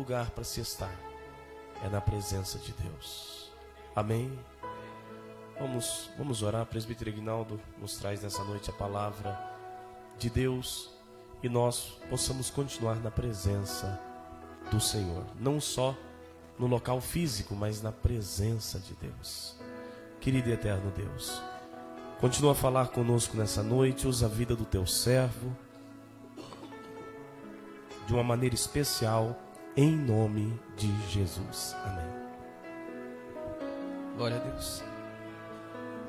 lugar para se estar é na presença de Deus. Amém? Vamos orar. Presbítero Ignaldo nos traz nessa noite a palavra de Deus e nós possamos continuar na presença do Senhor, não só no local físico, mas na presença de Deus. Querido e eterno Deus, continua a falar conosco nessa noite, usa a vida do teu servo de uma maneira especial, em nome de Jesus. Amém. Glória a Deus.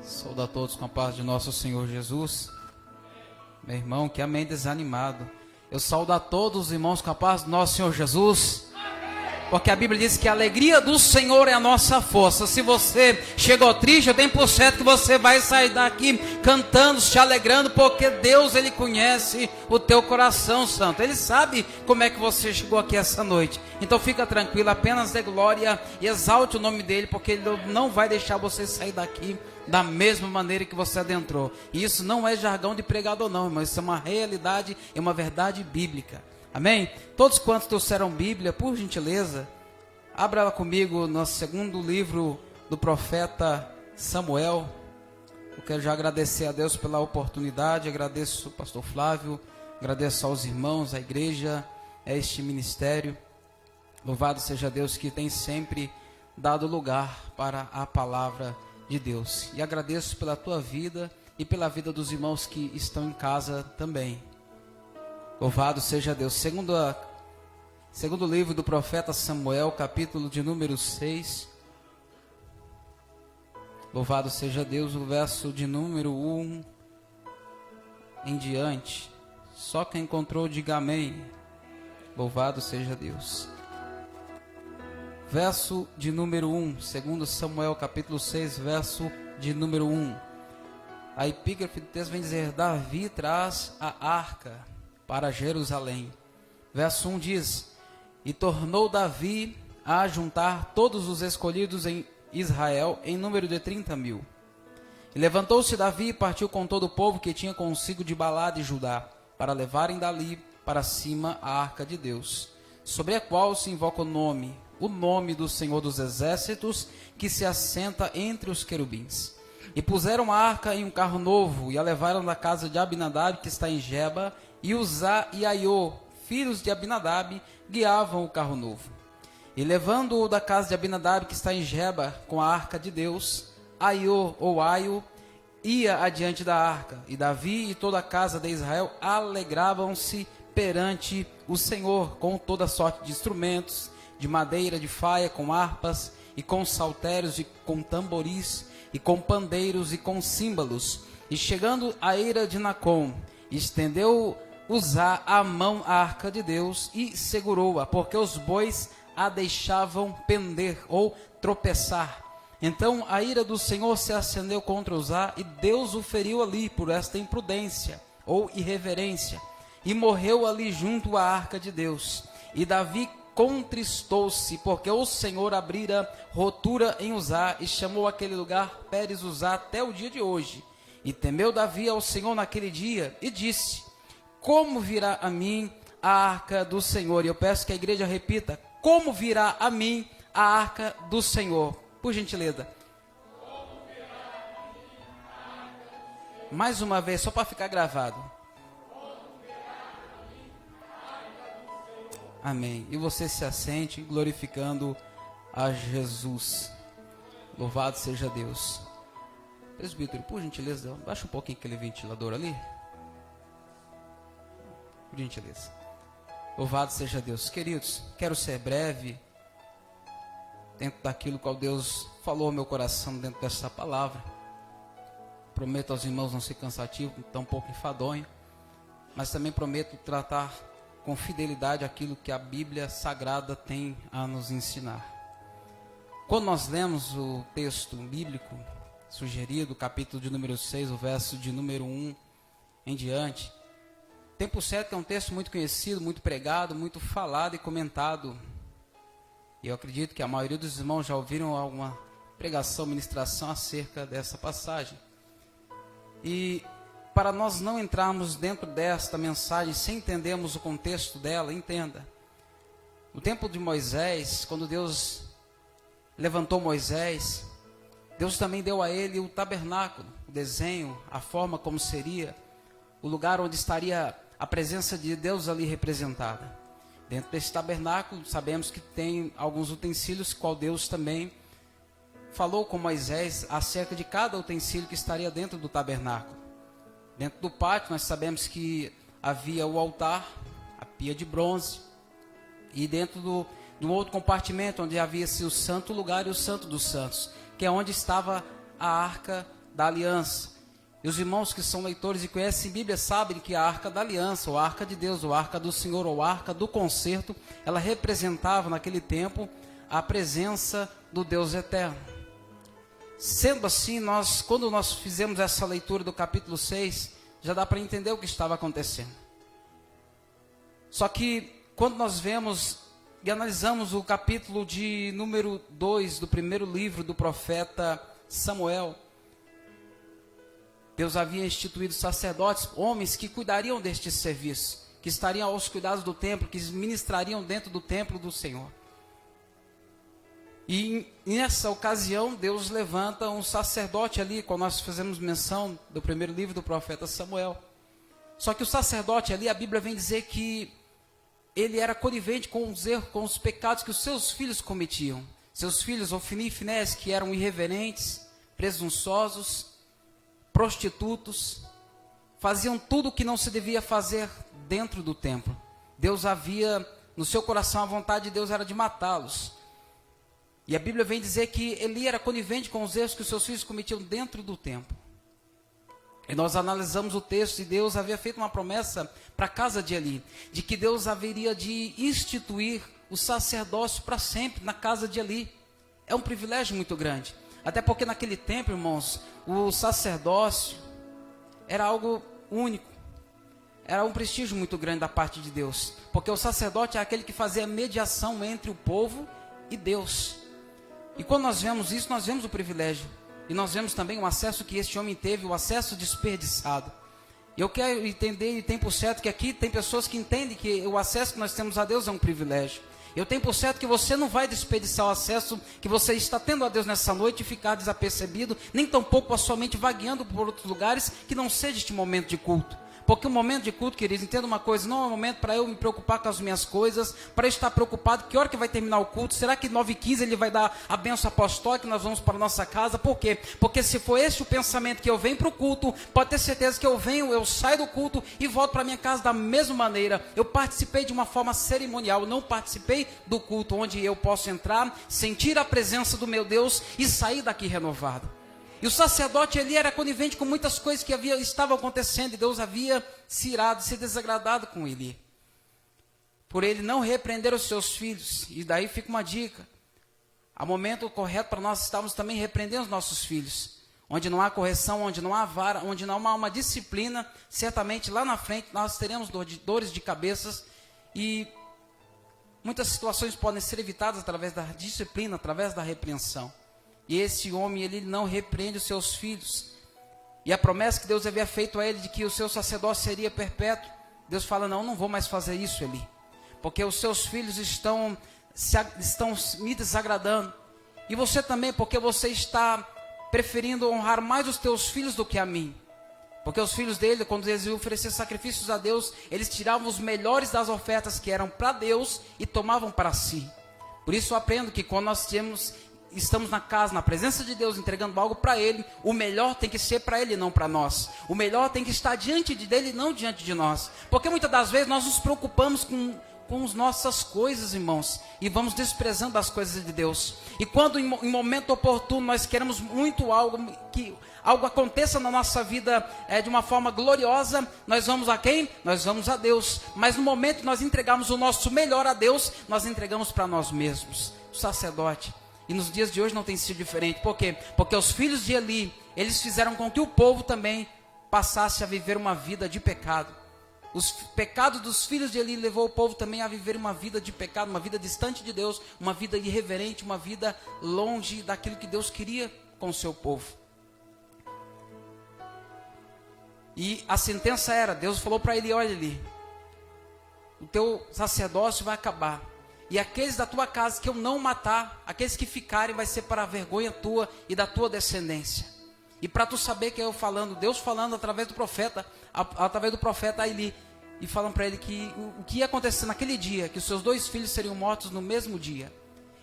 Saúdo a todos com a paz de nosso Senhor Jesus. Meu irmão, que amém desanimado. Eu saúdo a todos os irmãos com a paz do nosso Senhor Jesus. Porque a Bíblia diz que a alegria do Senhor é a nossa força. Se você chegou triste, eu tenho por certo que você vai sair daqui cantando, se alegrando, porque Deus, Ele conhece o teu coração, santo. Ele sabe como é que você chegou aqui essa noite. Então fica tranquilo, apenas dê glória e exalte o nome dEle, porque Ele não vai deixar você sair daqui da mesma maneira que você adentrou. E isso não é jargão de pregador não, irmão. Isso é uma realidade e uma verdade bíblica. Amém? Todos quantos trouxeram Bíblia, por gentileza, abra ela comigo no segundo livro do profeta Samuel. Eu quero já agradecer a Deus pela oportunidade, agradeço ao pastor Flávio, agradeço aos irmãos, à igreja, a este ministério. Louvado seja Deus que tem sempre dado lugar para a palavra de Deus. E agradeço pela tua vida e pela vida dos irmãos que estão em casa também. Louvado seja Deus. Segundo livro do profeta Samuel, capítulo de número 6. Louvado seja Deus, o verso de número 1 em diante. Só quem encontrou, diga amém. Louvado seja Deus. Verso de número 1, segundo Samuel, capítulo 6, verso de número 1. A epígrafe do texto vem dizer: Davi traz a arca para Jerusalém. Verso 1 diz: E tornou Davi a juntar todos os escolhidos em Israel, em número de 30.000. E levantou-se Davi e partiu com todo o povo que tinha consigo de Balá de Judá, para levarem dali para cima a arca de Deus, sobre a qual se invoca o nome do Senhor dos Exércitos, que se assenta entre os querubins. E puseram a arca em um carro novo, e a levaram da casa de Abinadab, que está em Geba, e Uzá e Aiô, filhos de Abinadab, guiavam o carro novo. E levando-o da casa de Abinadab, que está em Geba, com a arca de Deus, Aiô ou Aio ia adiante da arca, e Davi e toda a casa de Israel alegravam-se perante o Senhor, com toda sorte de instrumentos, de madeira, de faia, com harpas, e com saltérios, e com tamboris, e com pandeiros, e com símbolos. E chegando à eira de Nacon, estendeu Uzá a mão à arca de Deus e segurou-a, porque os bois a deixavam pender ou tropeçar. Então a ira do Senhor se acendeu contra Uzá, e Deus o feriu ali por esta imprudência ou irreverência, e morreu ali junto à arca de Deus. E Davi contristou-se, porque o Senhor abrira rotura em Uzá, e chamou aquele lugar Pérez Uzá até o dia de hoje. E temeu Davi ao Senhor naquele dia, e disse: Como virá a mim a arca do Senhor? E eu peço que a igreja repita: Como virá a mim a arca do Senhor? Por gentileza. Mais uma vez, só para ficar gravado. Amém. E você se assente glorificando a Jesus. Louvado seja Deus. Presbítero, por gentileza, baixa um pouquinho aquele ventilador ali. Por gentileza. Louvado seja Deus. Queridos, quero ser breve dentro daquilo que Deus falou ao meu coração dentro dessa palavra. Prometo aos irmãos não ser cansativo, tão pouco enfadonho, mas também prometo tratar com fidelidade aquilo que a Bíblia Sagrada tem a nos ensinar. Quando nós lemos o texto bíblico sugerido, capítulo de número 6, o verso de número 1 em diante, tem por certo que é um texto muito conhecido, muito pregado, muito falado e comentado. E eu acredito que a maioria dos irmãos já ouviram alguma pregação, ministração acerca dessa passagem. E para nós não entrarmos dentro desta mensagem sem entendermos o contexto dela, entenda. No tempo de Moisés, quando Deus levantou Moisés, Deus também deu a ele o tabernáculo, o desenho, a forma como seria, o lugar onde estaria a presença de Deus ali representada. Dentro desse tabernáculo, sabemos que tem alguns utensílios, qual Deus também falou com Moisés acerca de cada utensílio que estaria dentro do tabernáculo. Dentro do pátio, nós sabemos que havia o altar, a pia de bronze, e dentro de um outro compartimento, onde havia-se o santo lugar e o santo dos santos, que é onde estava a arca da aliança. E os irmãos que são leitores e conhecem a Bíblia sabem que a arca da aliança, ou a arca de Deus, ou a arca do Senhor, ou a arca do concerto, ela representava naquele tempo a presença do Deus eterno. Sendo assim, quando nós fizemos essa leitura do capítulo 6, já dá para entender o que estava acontecendo. Só que quando nós vemos e analisamos o capítulo de número 2 do primeiro livro do profeta Samuel, Deus havia instituído sacerdotes, homens que cuidariam deste serviço, que estariam aos cuidados do templo, que ministrariam dentro do templo do Senhor. E nessa ocasião, Deus levanta um sacerdote ali, quando nós fizemos menção do primeiro livro do profeta Samuel. Só que o sacerdote ali, a Bíblia vem dizer que ele era conivente com os erros, com os pecados que os seus filhos cometiam. Seus filhos, Ofni e Finés, que eram irreverentes, presunçosos, prostitutos, faziam tudo o que não se devia fazer dentro do templo. Deus havia, no seu coração, a vontade de Deus era de matá-los. E a Bíblia vem dizer que Eli era conivente com os erros que os seus filhos cometiam dentro do templo. E nós analisamos o texto e Deus havia feito uma promessa para a casa de Eli, de que Deus haveria de instituir o sacerdócio para sempre na casa de Eli. É um privilégio muito grande. Até porque naquele tempo, irmãos, o sacerdócio era algo único. Era um prestígio muito grande da parte de Deus. Porque o sacerdote é aquele que fazia a mediação entre o povo e Deus. E quando nós vemos isso, nós vemos o privilégio. E nós vemos também o acesso que este homem teve, o acesso desperdiçado. E eu quero entender e tem por certo que aqui tem pessoas que entendem que o acesso que nós temos a Deus é um privilégio. Eu tenho por certo que você não vai desperdiçar o acesso que você está tendo a Deus nessa noite e ficar desapercebido, nem tampouco a sua mente vagueando por outros lugares que não seja este momento de culto. Porque o momento de culto, queridos, entenda uma coisa, não é um momento para eu me preocupar com as minhas coisas, para eu estar preocupado, que hora que vai terminar o culto, será que 9h15 ele vai dar a bênção apostólica e nós vamos para a nossa casa? Por quê? Porque se for esse o pensamento que eu venho para o culto, pode ter certeza que eu saio do culto e volto para a minha casa da mesma maneira. Eu participei de uma forma cerimonial, eu não participei do culto onde eu posso entrar, sentir a presença do meu Deus e sair daqui renovado. E o sacerdote ele era conivente com muitas coisas que estavam acontecendo e Deus havia se irado, se desagradado com ele. Por ele não repreender os seus filhos. E daí fica uma dica. Há momento correto para nós estarmos também repreendendo os nossos filhos. Onde não há correção, onde não há vara, onde não há uma disciplina, certamente lá na frente nós teremos dores de cabeças e muitas situações podem ser evitadas através da disciplina, através da repreensão. E esse homem, ele não repreende os seus filhos. E a promessa que Deus havia feito a ele de que o seu sacerdócio seria perpétuo, Deus fala, não vou mais fazer isso, Eli. Porque os seus filhos estão me desagradando. E você também, porque você está preferindo honrar mais os teus filhos do que a mim. Porque os filhos dele, quando eles iam oferecer sacrifícios a Deus, eles tiravam os melhores das ofertas que eram para Deus e tomavam para si. Por isso eu aprendo que quando nós estamos na casa, na presença de Deus, entregando algo para Ele, o melhor tem que ser para Ele, não para nós. O melhor tem que estar diante dele, não diante de nós. Porque muitas das vezes nós nos preocupamos com as nossas coisas, irmãos, e vamos desprezando as coisas de Deus. E quando em momento oportuno nós queremos muito que algo aconteça na nossa vida de uma forma gloriosa, nós vamos a quem? Nós vamos a Deus. Mas no momento que nós entregamos o nosso melhor a Deus, nós entregamos para nós mesmos. O sacerdote. E nos dias de hoje não tem sido diferente. Por quê? Porque os filhos de Eli, eles fizeram com que o povo também passasse a viver uma vida de pecado. Os pecados dos filhos de Eli levou o povo também a viver uma vida de pecado, uma vida distante de Deus, uma vida irreverente, uma vida longe daquilo que Deus queria com o seu povo. E a sentença era, Deus falou para Eli, olha Eli, o teu sacerdócio vai acabar. e aqueles da tua casa que eu não matar, aqueles que ficarem, vai ser para a vergonha tua e da tua descendência. E para tu saber que eu falando, Deus falando através do profeta Eli, e falam para ele que o que ia acontecer naquele dia, que os seus 2 filhos seriam mortos no mesmo dia.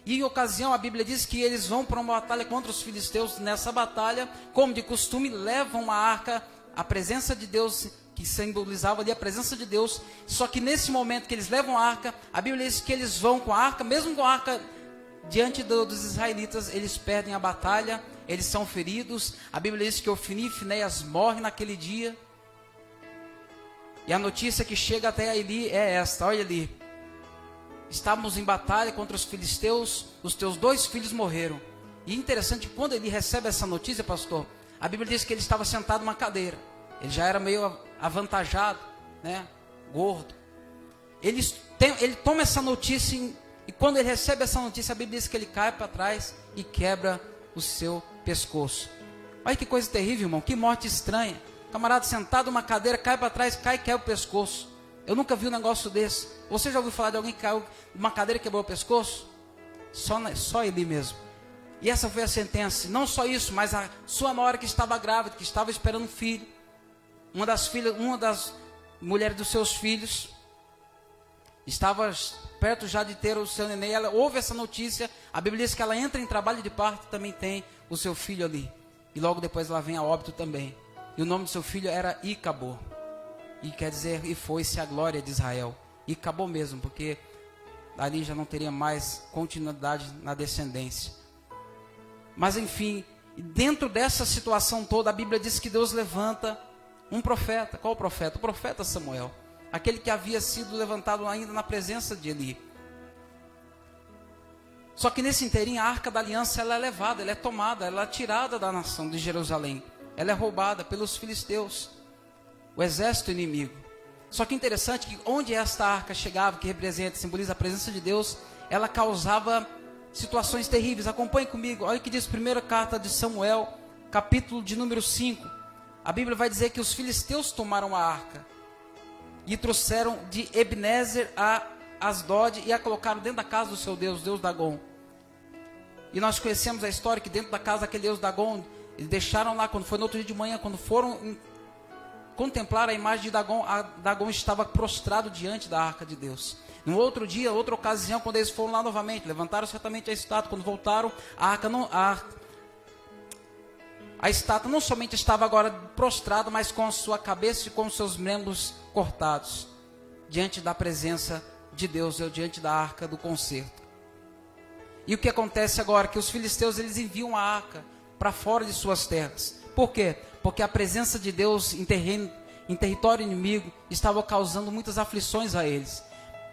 E em ocasião, a Bíblia diz que eles vão para uma batalha contra os filisteus. Nessa batalha, como de costume, levam a arca, a presença de Deus, que simbolizava ali a presença de Deus. Só que nesse momento que eles levam a arca, a Bíblia diz que eles vão com a arca, mesmo com a arca diante dos israelitas, eles perdem a batalha, eles são feridos. A Bíblia diz que Ofni e Finéias morrem naquele dia. E a notícia que chega até Eli é esta, olha ali. Estávamos em batalha contra os filisteus, os teus 2 filhos morreram. E interessante, quando ele recebe essa notícia, pastor, a Bíblia diz que ele estava sentado numa cadeira. Ele já era meio avantajado, né? Gordo. Ele toma essa notícia e quando ele recebe essa notícia, a Bíblia diz que ele cai para trás e quebra o seu pescoço. Olha que coisa terrível, irmão, que morte estranha. O camarada sentado numa cadeira, cai para trás, cai e quebra o pescoço. Eu nunca vi um negócio desse. Você já ouviu falar de alguém que caiu de uma cadeira e quebrou o pescoço? Só ele mesmo. E essa foi a sentença. Não só isso, mas a sua nora que estava grávida, que estava esperando um filho. Uma das mulheres dos seus filhos estava perto já de ter o seu neném. Ela ouve essa notícia. A Bíblia diz que ela entra em trabalho de parto, também tem o seu filho ali. E logo depois ela vem a óbito também. E o nome do seu filho era Icabô. E quer dizer, e foi-se a glória de Israel. E acabou mesmo, porque ali já não teria mais continuidade na descendência. Mas enfim, dentro dessa situação toda, a Bíblia diz que Deus levanta um profeta. Qual o profeta? O profeta Samuel. Aquele que havia sido levantado ainda na presença de Eli. Só que nesse inteirinho, a arca da aliança, ela é levada, ela é tomada, ela é tirada da nação de Jerusalém. Ela é roubada pelos filisteus, o exército inimigo. Só que interessante que onde esta arca chegava, que representa, simboliza a presença de Deus, ela causava situações terríveis. Acompanhe comigo, olha o que diz a primeira carta de Samuel, capítulo de número 5. A Bíblia vai dizer que os filisteus tomaram a arca e trouxeram de Ebenezer a Asdod e a colocaram dentro da casa do seu Deus, Deus Dagon. E nós conhecemos a história que dentro da casa daquele Deus Dagon, eles deixaram lá, quando foi no outro dia de manhã, quando foram contemplar a imagem de Dagon, Dagon estava prostrado diante da arca de Deus. No outro dia, outra ocasião, quando eles foram lá novamente, levantaram certamente a estátua. Quando voltaram, a estátua não somente estava agora prostrada, mas com a sua cabeça e com os seus membros cortados, diante da presença de Deus, diante da arca do concerto. E o que acontece agora? Que os filisteus, eles enviam a arca para fora de suas terras. Por quê? Porque a presença de Deus em território inimigo estava causando muitas aflições a eles.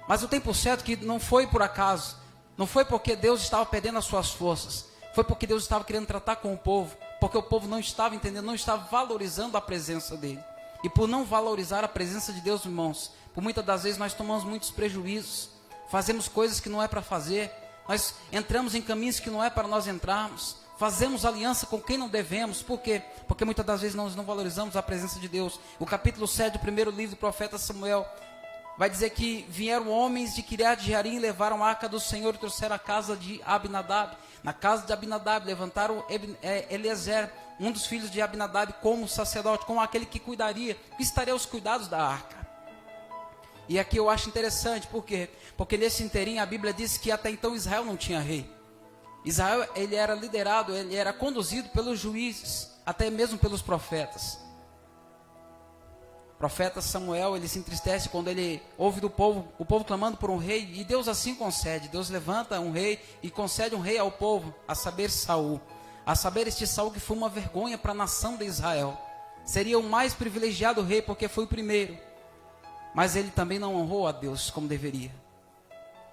Mas o tempo certo que não foi por acaso, não foi porque Deus estava perdendo as suas forças, foi porque Deus estava querendo tratar com o povo, porque o povo não estava entendendo, não estava valorizando a presença dele. E por não valorizar a presença de Deus, irmãos, por muitas das vezes nós tomamos muitos prejuízos, fazemos coisas que não é para fazer, nós entramos em caminhos que não é para nós entrarmos, fazemos aliança com quem não devemos. Por quê? Porque muitas das vezes nós não valorizamos a presença de Deus. O capítulo 7 do primeiro livro do profeta Samuel vai dizer que vieram homens de Kiriat Jearim, levaram a arca do Senhor e trouxeram a casa de Abinadab. Na casa de Abinadab levantaram Eliezer, um dos filhos de Abinadab, como sacerdote, como aquele que cuidaria, que estaria aos cuidados da arca. E aqui eu acho interessante, por quê? Porque nesse inteirinho a Bíblia diz que até então Israel não tinha rei. Israel, ele era liderado, ele era conduzido pelos juízes, até mesmo pelos profetas. O profeta Samuel, ele se entristece quando ele ouve do povo, o povo clamando por um rei, e Deus assim concede. Deus levanta um rei e concede um rei ao povo, a saber Saul. A saber este Saul que foi uma vergonha para a nação de Israel. Seria o mais privilegiado rei porque foi o primeiro. Mas ele também não honrou a Deus como deveria.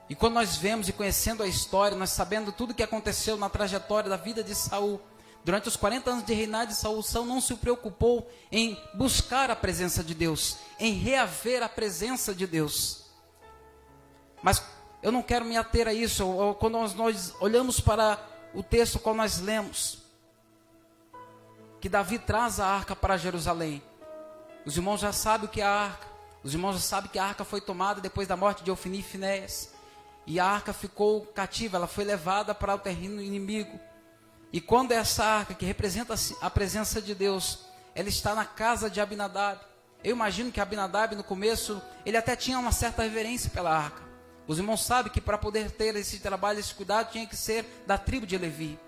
E quando nós vemos e conhecendo a história, nós sabendo tudo o que aconteceu na trajetória da vida de Saul, durante os 40 anos de reinado de Saul, Saul não se preocupou em buscar a presença de Deus, em reaver a presença de Deus. Mas eu não quero me ater a isso. Quando nós olhamos para o texto qual nós lemos, que Davi traz a arca para Jerusalém. Os irmãos já sabem o que é a arca. Os irmãos já sabem que a arca foi tomada depois da morte de Ofni e Finéias. e a arca ficou cativa, ela foi levada para o terreno inimigo. E quando essa arca, que representa a presença de Deus, ela está na casa de Abinadab, eu imagino que Abinadab no começo, ele até tinha uma certa reverência pela arca. Os irmãos sabem que para poder ter esse trabalho, esse cuidado, tinha que ser da tribo de Levi.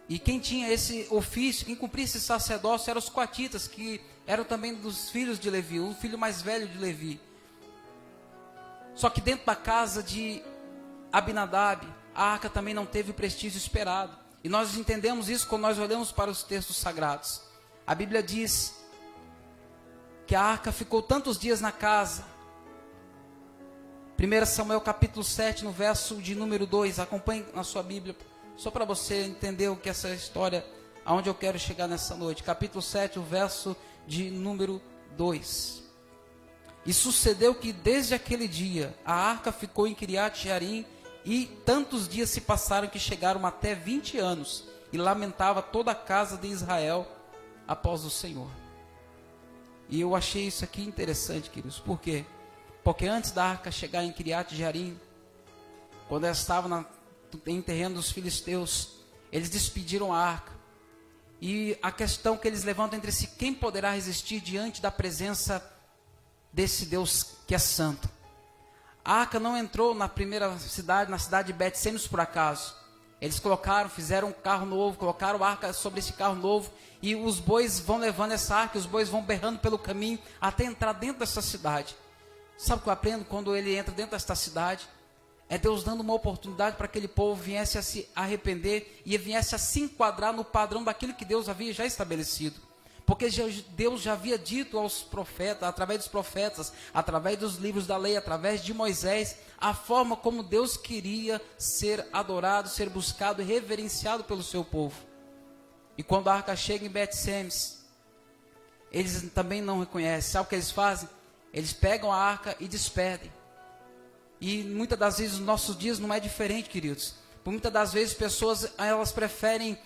E quem tinha esse ofício, quem cumpria esse sacerdócio, eram os coatitas, que eram também dos filhos de Levi, o filho mais velho de Levi. Só que dentro da casa de Abinadab, a arca também não teve o prestígio esperado. E nós entendemos isso quando nós olhamos para os textos sagrados. A Bíblia diz que a arca ficou tantos dias na casa. 1 Samuel capítulo 7, no verso de número 2, acompanhe na sua Bíblia, só para você entender o que essa história, aonde eu quero chegar nessa noite. Capítulo 7, o verso de número 2. E sucedeu que desde aquele dia, a arca ficou em Kiriat Jearim, e tantos dias se passaram que chegaram até 20 anos, e lamentava toda a casa de Israel após o Senhor. E eu achei isso aqui interessante, queridos. Por quê? Porque antes da arca chegar em Kiriat Jearim, quando ela estava em terreno dos filisteus, eles despediram a arca. E a questão que eles levantam entre si: quem poderá resistir diante da presença desse Deus que é santo? A arca não entrou na primeira cidade, na cidade de Bet-Semes, por acaso. Eles fizeram um carro novo, colocaram a arca sobre esse carro novo, e os bois vão levando essa arca, os bois vão berrando pelo caminho, até entrar dentro dessa cidade. Sabe o que eu aprendo quando ele entra dentro desta cidade? É Deus dando uma oportunidade para que aquele povo viesse a se arrepender, e viesse a se enquadrar no padrão daquilo que Deus havia já estabelecido. Porque Deus já havia dito aos profetas, através dos profetas, através dos livros da lei, através de Moisés, a forma como Deus queria ser adorado, ser buscado e reverenciado pelo seu povo. E quando a arca chega em Bet-Semes, eles também não reconhecem. Sabe o que eles fazem? Eles pegam a arca e despedem. E muitas das vezes nos nossos dias não é diferente, queridos. Por muitas das vezes pessoas, elas preferem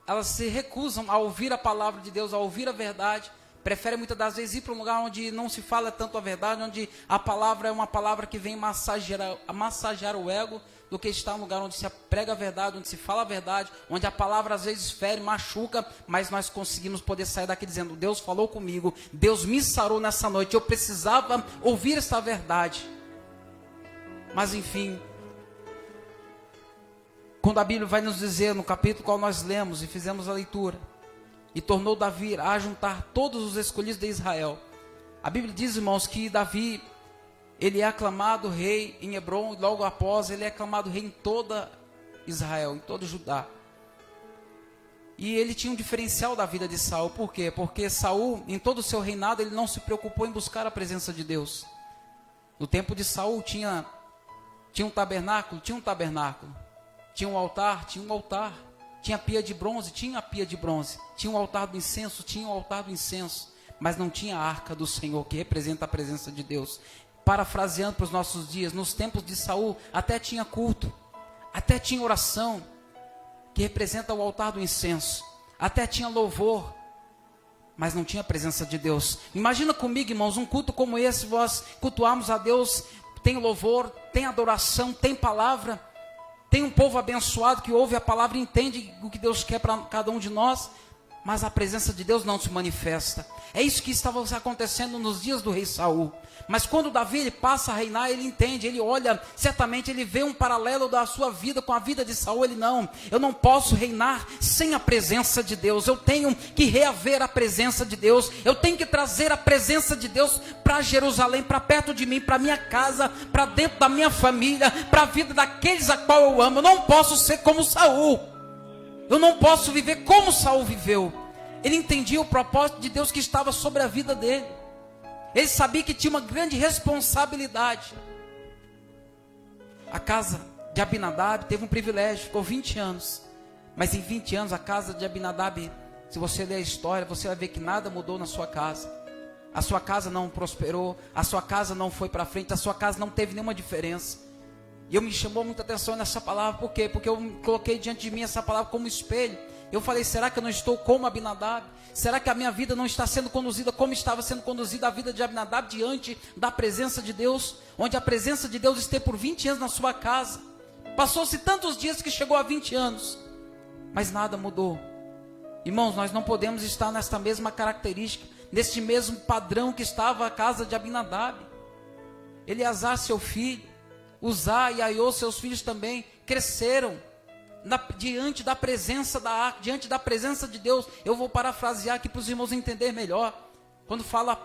elas se recusam a ouvir a palavra de Deus, a ouvir a verdade. Preferem muitas das vezes ir para um lugar onde não se fala tanto a verdade, onde a palavra é uma palavra que vem massagear o ego, do que estar num lugar onde se prega a verdade, onde se fala a verdade, onde a palavra às vezes fere, machuca, mas nós conseguimos poder sair daqui dizendo: Deus falou comigo, Deus me sarou nessa noite, eu precisava ouvir essa verdade. Mas enfim, quando a Bíblia vai nos dizer, no capítulo qual nós lemos e fizemos a leitura: e tornou Davi a juntar todos os escolhidos de Israel. A Bíblia diz, irmãos, que Davi, ele é aclamado rei em Hebrom, e logo após ele é aclamado rei em toda Israel, em todo Judá. E ele tinha um diferencial da vida de Saul. Por quê? Porque Saul, em todo o seu reinado, ele não se preocupou em buscar a presença de Deus. No tempo de Saul tinha um tabernáculo, tinha um altar, tinha pia de bronze, tinha a pia de bronze, tinha um altar do incenso, mas não tinha a arca do Senhor, que representa a presença de Deus. Parafraseando para os nossos dias, nos tempos de Saul até tinha culto, até tinha oração, que representa o altar do incenso, até tinha louvor, mas não tinha a presença de Deus. Imagina comigo, irmãos, um culto como esse, nós cultuarmos a Deus, tem louvor, tem adoração, tem palavra, tem um povo abençoado que ouve a palavra e entende o que Deus quer para cada um de nós, mas a presença de Deus não se manifesta. É isso que estava acontecendo nos dias do rei Saul. Mas quando Davi ele passa a reinar, ele entende, ele olha, certamente ele vê um paralelo da sua vida com a vida de Saul. Eu não posso reinar sem a presença de Deus. Eu tenho que reaver a presença de Deus. Eu tenho que trazer a presença de Deus para Jerusalém, para perto de mim, para minha casa, para dentro da minha família, para a vida daqueles a qual eu amo. Eu não posso ser como Saul. Eu não posso viver como Saul viveu. Ele entendia o propósito de Deus que estava sobre a vida dele. Ele sabia que tinha uma grande responsabilidade. A casa de Abinadab teve um privilégio, ficou 20 anos. Mas em 20 anos a casa de Abinadab, se você ler a história, você vai ver que nada mudou na sua casa. A sua casa não prosperou, a sua casa não foi para frente, a sua casa não teve nenhuma diferença. E eu me chamou muita atenção nessa palavra. Por quê? Porque eu coloquei diante de mim essa palavra como espelho. Eu falei, será que eu não estou como Abinadab? Será que a minha vida não está sendo conduzida como estava sendo conduzida a vida de Abinadab diante da presença de Deus? onde a presença de Deus esteve por 20 anos na sua casa. Passou-se tantos dias que chegou a 20 anos, mas nada mudou. Irmãos, nós não podemos estar nesta mesma característica, neste mesmo padrão que estava a casa de Abinadab. Eleazar, seu filho, Uzá e Aiô, seus filhos também, cresceram diante da presença da arca, diante da presença de Deus. Eu vou parafrasear aqui para os irmãos entenderem melhor. Quando fala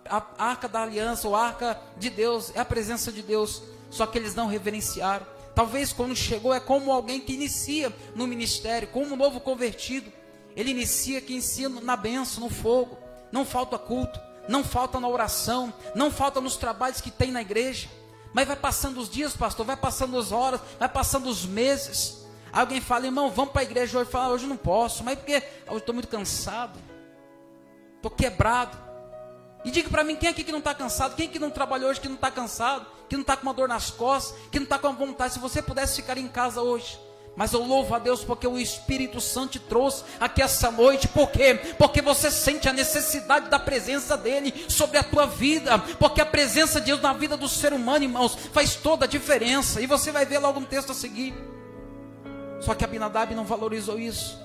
a arca da aliança, ou a arca de Deus, é a presença de Deus, só que eles não reverenciaram. Talvez quando chegou, é como alguém que inicia no ministério, como um novo convertido. Ele inicia na bênção, no fogo. Não falta culto, não falta na oração, não falta nos trabalhos que tem na igreja. Mas vai passando os dias, pastor, vai passando as horas, vai passando os meses. Alguém fala, irmão, vamos para a igreja hoje. Fala, hoje não posso, mas porque eu estou muito cansado, estou quebrado. E diga para mim, quem aqui que não está cansado? Quem que não trabalhou hoje que não está cansado? Que não está com uma dor nas costas? Que não está com uma vontade? Se você pudesse ficar em casa hoje. Mas eu louvo a Deus porque o Espírito Santo te trouxe aqui essa noite. Por quê? Porque você sente a necessidade da presença dEle sobre a tua vida. Porque a presença de Deus na vida do ser humano, irmãos, faz toda a diferença. E você vai ver logo no texto a seguir. Só que Abinadab não valorizou isso.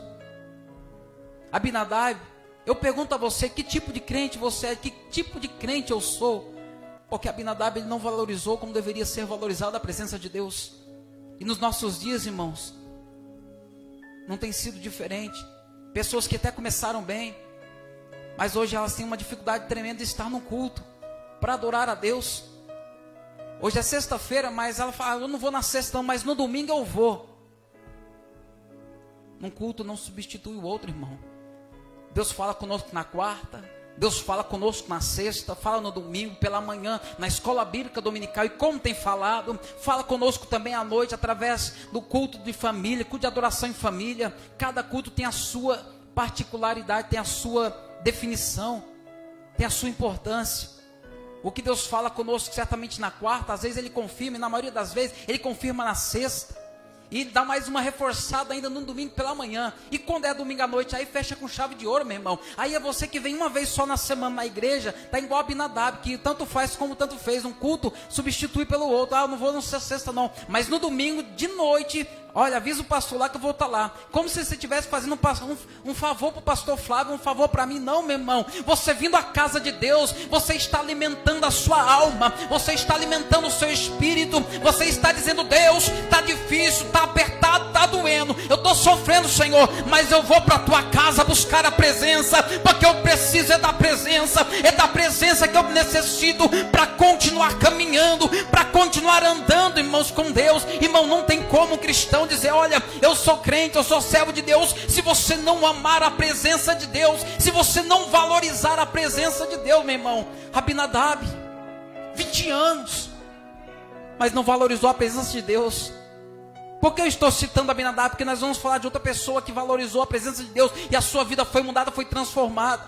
Abinadab, eu pergunto a você, que tipo de crente você é? Que tipo de crente eu sou? Porque Abinadab, ele não valorizou como deveria ser valorizada a presença de Deus. E nos nossos dias, irmãos, não tem sido diferente. Pessoas que até começaram bem, mas hoje elas têm uma dificuldade tremenda de estar no culto, para adorar a Deus. Hoje é sexta-feira, mas ela fala, eu não vou na sexta não, mas no domingo eu vou. Um culto não substitui o outro, irmão. Deus fala conosco na quarta, Deus fala conosco na sexta, fala no domingo, pela manhã, na escola bíblica dominical, e como tem falado, fala conosco também à noite, através do culto de família, culto de adoração em família. Cada culto tem a sua particularidade, tem a sua definição, tem a sua importância. O que Deus fala conosco certamente na quarta, às vezes Ele confirma, e na maioria das vezes Ele confirma na sexta. E dá mais uma reforçada ainda no domingo pela manhã. E quando é domingo à noite, aí fecha com chave de ouro, meu irmão. Aí é você que vem uma vez só na semana na igreja, tá igual a Abinadab, que tanto faz como tanto fez. Um culto substitui pelo outro. Ah, eu não vou na sexta não, mas no domingo de noite, olha, avisa o pastor lá que eu vou estar lá. Como se você estivesse fazendo um favor para o pastor Flávio, um favor para mim. Não, meu irmão. Você vindo à casa de Deus, você está alimentando a sua alma, você está alimentando o seu espírito. Você está dizendo, Deus, está difícil, está apertado, está doendo, eu estou sofrendo, Senhor, mas eu vou para a tua casa buscar a presença, porque eu preciso é da presença que eu necessito para continuar caminhando, para continuar andando, irmãos, com Deus. Irmão, não tem como um cristão dizer, olha, eu sou crente, eu sou servo de Deus, se você não amar a presença de Deus, se você não valorizar a presença de Deus, meu irmão. Abinadab, 20 anos, mas não valorizou a presença de Deus. Por que eu estou citando Abinadab? Porque nós vamos falar de outra pessoa que valorizou a presença de Deus e a sua vida foi mudada, foi transformada.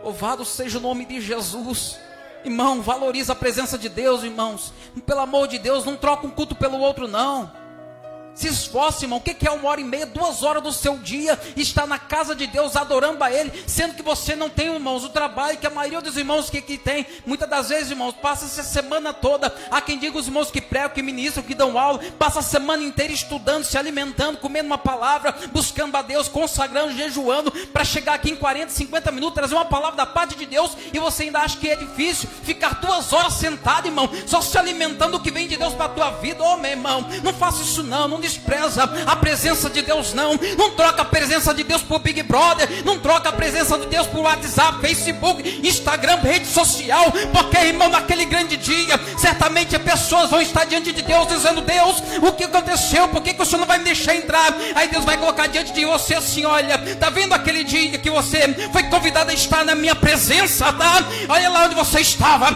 Louvado seja o nome de Jesus. Irmão, valoriza a presença de Deus, irmãos. Pelo amor de Deus, não troca um culto pelo outro, não. Se esforce, irmão. O que é 1h30, 2 horas do seu dia estar na casa de Deus adorando a Ele, sendo que você não tem, irmãos, o trabalho que a maioria dos irmãos que tem, muitas das vezes, irmãos, passa essa semana toda. Há quem diga os irmãos que pregam, que ministram, que dão aula, passa a semana inteira estudando, se alimentando, comendo uma palavra, buscando a Deus, consagrando, jejuando, para chegar aqui em 40, 50 minutos, trazer uma palavra da parte de Deus, e você ainda acha que é difícil ficar 2 horas sentado, irmão, só se alimentando do que vem de Deus para a tua vida. Ô, meu irmão, não faça isso não despreza a presença de Deus, não troca a presença de Deus por Big Brother, não troca a presença de Deus por WhatsApp, Facebook, Instagram, rede social, porque, irmão, naquele grande dia, certamente as pessoas vão estar diante de Deus, dizendo, Deus, o que aconteceu, por que o Senhor não vai me deixar entrar? Aí Deus vai colocar diante de você assim, olha, tá vendo aquele dia que você foi convidado a estar na minha presença, tá? Olha lá onde você estava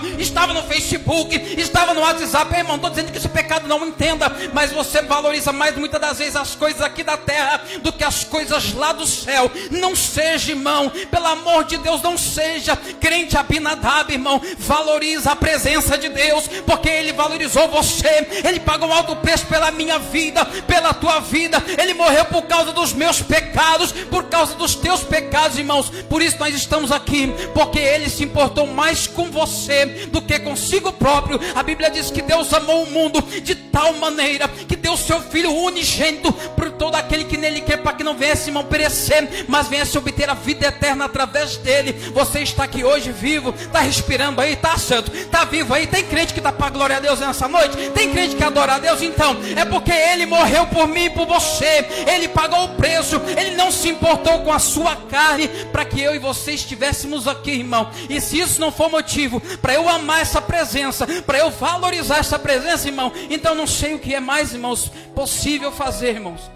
no Facebook, estava no WhatsApp. Irmão, estou dizendo que esse pecado não entenda, mas você valoriza mais muitas das vezes as coisas aqui da terra do que as coisas lá do céu. Não seja, irmão, pelo amor de Deus, não seja crente Abinadab, irmão. Valoriza a presença de Deus, porque Ele valorizou você. Ele pagou um alto preço pela minha vida, pela tua vida. Ele morreu por causa dos meus pecados, por causa dos teus pecados, irmãos. Por isso nós estamos aqui, porque Ele se importou mais com você do que consigo próprio. A Bíblia diz que Deus amou o mundo de tal maneira que deu seu Filho unigênito por todo aquele que nele quer, para que não venha, irmão, perecer, mas venha se obter a vida eterna através dele. Você está aqui hoje vivo, está respirando aí, está santo, está vivo aí. Tem crente que está para glória a Deus nessa noite? Tem crente que adora a Deus? Então é porque Ele morreu por mim e por você. Ele pagou o preço. Ele não se importou com a sua carne, para que eu e você estivéssemos aqui, irmão. E se isso não for motivo para eu amar essa presença, para eu valorizar essa presença, irmão, então não sei o que é mais, irmãos, possível fazer, irmãos.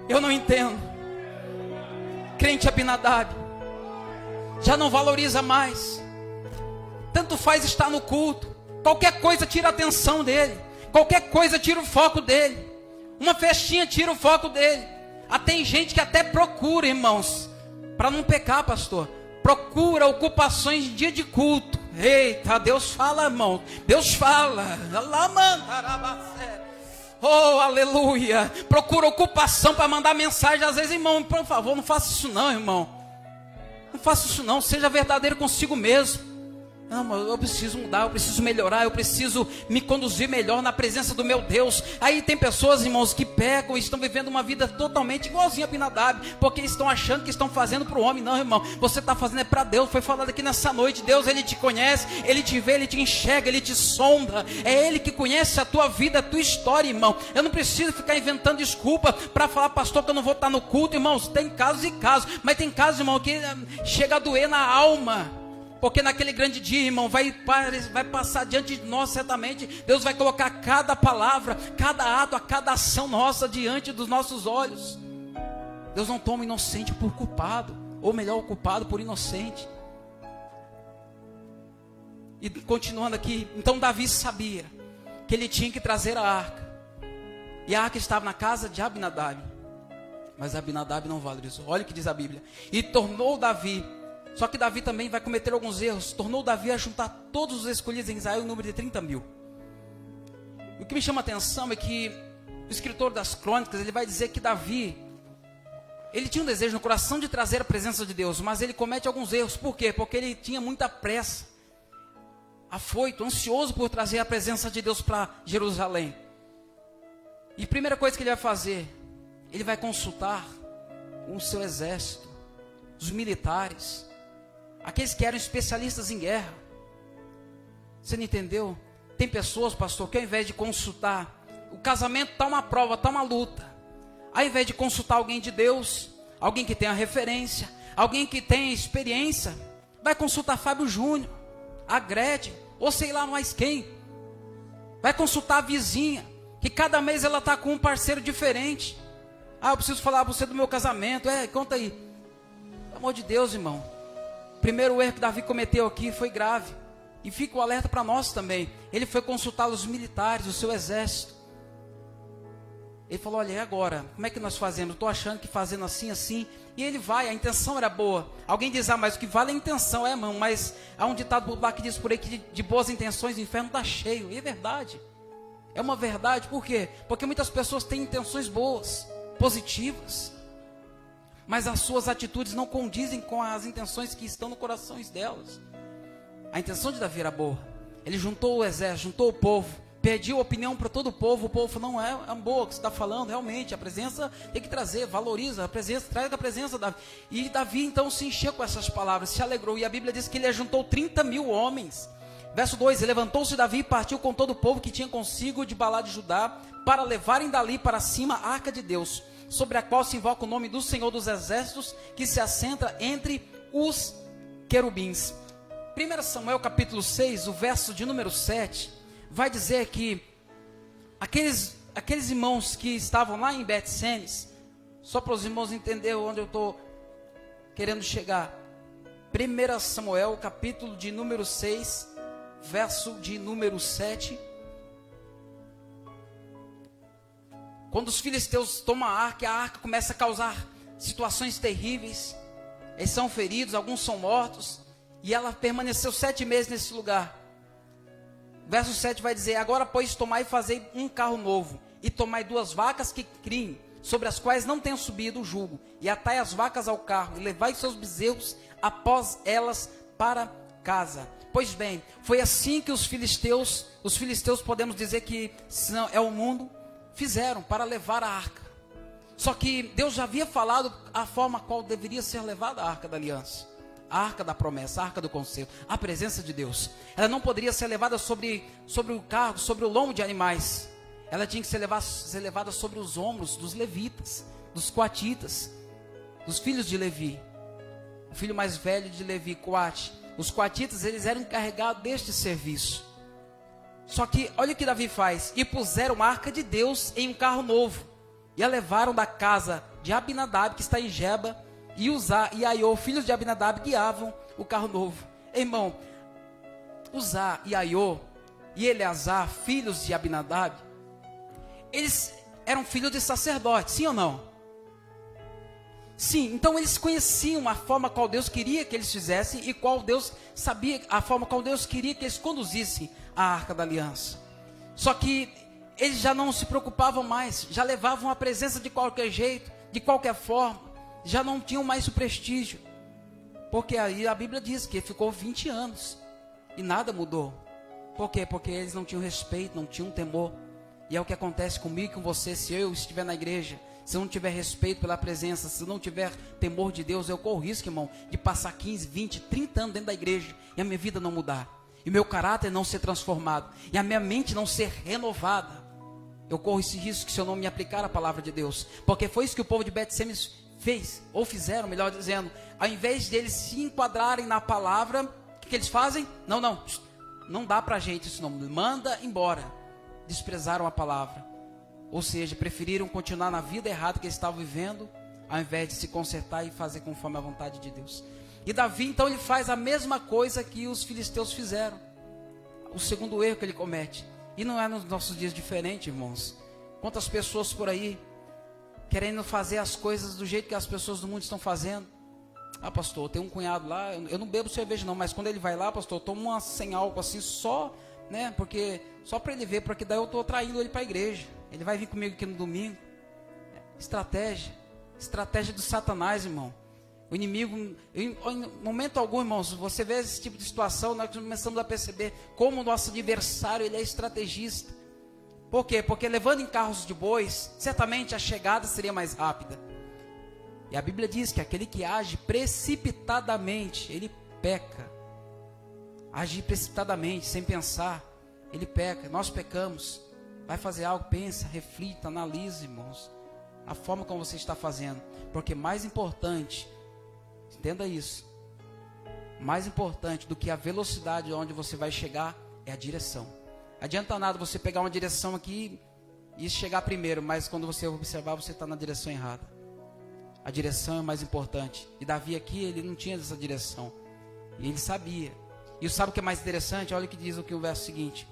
Eu não entendo. Crente Abinadab já não valoriza mais. Tanto faz estar no culto, qualquer coisa tira a atenção dele, qualquer coisa tira o foco dele, uma festinha tira o foco dele. Tem gente que até procura, irmãos, para não pecar, pastor, procura ocupações de dia de culto. Eita, Deus fala, irmão, Deus fala. Oh, aleluia. Procura ocupação para mandar mensagem. Às vezes, irmão, por favor, não faça isso não, irmão. Não faça isso não, seja verdadeiro consigo mesmo. Não, mas eu preciso mudar, eu preciso melhorar, eu preciso me conduzir melhor na presença do meu Deus. Aí tem pessoas, irmãos, que pecam e estão vivendo uma vida totalmente igualzinha a Abinadab, porque estão achando que estão fazendo para o homem. Não, irmão, você está fazendo é para Deus. Foi falado aqui nessa noite, Deus, Ele te conhece, Ele te vê, Ele te enxerga, Ele te sonda. É Ele que conhece a tua vida, a tua história, irmão. Eu não preciso ficar inventando desculpa para falar, pastor, que eu não vou estar no culto. Irmãos, tem casos e casos, mas tem casos, irmão, que chega a doer na alma. Porque naquele grande dia, irmão, vai passar diante de nós certamente. Deus vai colocar cada palavra, cada ato, a cada ação nossa diante dos nossos olhos. Deus não toma inocente por culpado, ou melhor, o culpado por inocente. E continuando aqui, então Davi sabia que ele tinha que trazer a arca. E a arca estava na casa de Abinadab. Mas Abinadab não valorizou. Olha o que diz a Bíblia. E tornou Davi... Só que Davi também vai cometer alguns erros. Tornou Davi a juntar todos os escolhidos em Israel, em número de 30 mil. O que me chama a atenção é que o escritor das crônicas, ele vai dizer que Davi, ele tinha um desejo no coração de trazer a presença de Deus, mas ele comete alguns erros. Por quê? Porque ele tinha muita pressa, afoito, ansioso por trazer a presença de Deus para Jerusalém. E a primeira coisa que ele vai fazer, ele vai consultar o seu exército, os militares, aqueles que eram especialistas em guerra. Você não entendeu? Tem pessoas, pastor, que ao invés de consultar, o casamento está uma prova, está uma luta. Ao invés de consultar alguém de Deus, alguém que tenha referência, alguém que tenha experiência, vai consultar Fábio Júnior, a Gretchen, ou sei lá mais quem. Vai consultar a vizinha, que cada mês ela está com um parceiro diferente. Eu preciso falar para você do meu casamento. Conta aí. Pelo amor de Deus, irmão. Primeiro erro que Davi cometeu aqui foi grave. E fica o alerta para nós também. Ele foi consultar os militares, o seu exército. Ele falou, olha, e agora? Como é que nós fazemos? Estou achando que fazendo assim, assim. E ele vai, a intenção era boa. Alguém diz, mas o que vale é a intenção. Irmão, mas há um ditado popular que diz por aí que de boas intenções o inferno está cheio. E é verdade. É uma verdade, por quê? Porque muitas pessoas têm intenções boas, positivas, mas as suas atitudes não condizem com as intenções que estão no coração delas. A intenção de Davi era boa. Ele juntou o exército, juntou o povo, pediu opinião para todo o povo falou, não é boa o que você está falando, realmente, a presença tem que trazer, valoriza a presença, traz a presença da... E Davi então se encheu com essas palavras, se alegrou, e a Bíblia diz que ele ajuntou 30 mil homens. Verso 2, e levantou-se Davi e partiu com todo o povo que tinha consigo de Balá de Judá, para levarem dali para cima a arca de Deus, sobre a qual se invoca o nome do Senhor dos Exércitos, que se assenta entre os querubins. 1 Samuel capítulo 6, o verso de número 7, vai dizer que aqueles irmãos que estavam lá em Bet-Semes, só para os irmãos entenderem onde eu estou querendo chegar. 1 Samuel capítulo de número 6, verso de número 7. Quando os filisteus tomam a arca começa a causar situações terríveis. Eles são feridos, alguns são mortos. E ela permaneceu 7 meses nesse lugar. Verso 7 vai dizer: agora, pois, tomai e fazei um carro novo, e tomai 2 vacas que criem, sobre as quais não tenha subido o jugo, e atai as vacas ao carro, e levai seus bezerros após elas para casa. Pois bem, foi assim que os filisteus podemos dizer que é o mundo, fizeram para levar a arca. Só que Deus já havia falado a forma qual deveria ser levada a arca da aliança, a arca da promessa, a arca do conselho, a presença de Deus. Ela não poderia ser levada sobre o carro, sobre o lombo de animais. Ela tinha que ser levada sobre os ombros dos levitas, dos coatitas, dos filhos de Levi. O filho mais velho de Levi, Coate. Os coatitas, eles eram encarregados deste serviço. Só que, olha o que Davi faz. E puseram a arca de Deus em um carro novo. E a levaram da casa de Abinadab, que está em Geba. E Uzá e Aiô, filhos de Abinadab, guiavam o carro novo. Irmão, Uzá e Aiô e Eleazar, filhos de Abinadab, eles eram filhos de sacerdotes, sim ou não? Sim, então eles conheciam a forma qual Deus queria que eles fizessem e qual Deus sabia, a forma qual Deus queria que eles conduzissem a arca da aliança. Só que eles já não se preocupavam mais, já levavam a presença de qualquer jeito, de qualquer forma, já não tinham mais o prestígio. Porque aí a Bíblia diz que ficou 20 anos e nada mudou. Por quê? Porque eles não tinham respeito, não tinham temor. E é o que acontece comigo e com você, se eu estiver na igreja. Se eu não tiver respeito pela presença, se eu não tiver temor de Deus, eu corro risco, irmão, de passar 15, 20, 30 anos dentro da igreja e a minha vida não mudar. E o meu caráter não ser transformado. E a minha mente não ser renovada. Eu corro esse risco se eu não me aplicar a palavra de Deus. Porque foi isso que o povo de Bet-Semes fez, ou fizeram, melhor dizendo. Ao invés deles se enquadrarem na palavra, o que eles fazem? Não dá pra gente isso não, manda embora. Desprezaram a palavra. Ou seja, preferiram continuar na vida errada que eles estavam vivendo, ao invés de se consertar e fazer conforme a vontade de Deus. E Davi, então, ele faz a mesma coisa que os filisteus fizeram. O segundo erro que ele comete. E não é nos nossos dias diferente, irmãos. Quantas pessoas por aí, querendo fazer as coisas do jeito que as pessoas do mundo estão fazendo. Ah, pastor, tem um cunhado lá, eu não bebo cerveja não, mas quando ele vai lá, pastor, eu tomo uma sem álcool assim, só, né, porque, só para ele ver, porque daí eu estou atraindo ele para a igreja. Ele vai vir comigo aqui no domingo. Estratégia do Satanás, irmão. O inimigo, em momento algum, irmãos, você vê esse tipo de situação, nós começamos a perceber como o nosso adversário, ele é estrategista. Por quê? Porque levando em carros de bois, certamente a chegada seria mais rápida. E a Bíblia diz que aquele que age precipitadamente, ele peca. Agir precipitadamente, sem pensar, ele peca. Nós pecamos. Vai fazer algo, pensa, reflita, analise, irmãos, a forma como você está fazendo. Porque mais importante, entenda isso, mais importante do que a velocidade onde você vai chegar é a direção. Adianta nada você pegar uma direção aqui e chegar primeiro, mas quando você observar, você está na direção errada. A direção é mais importante. E Davi aqui, ele não tinha essa direção. E ele sabia. E sabe o que é mais interessante? Olha o que diz o verso seguinte.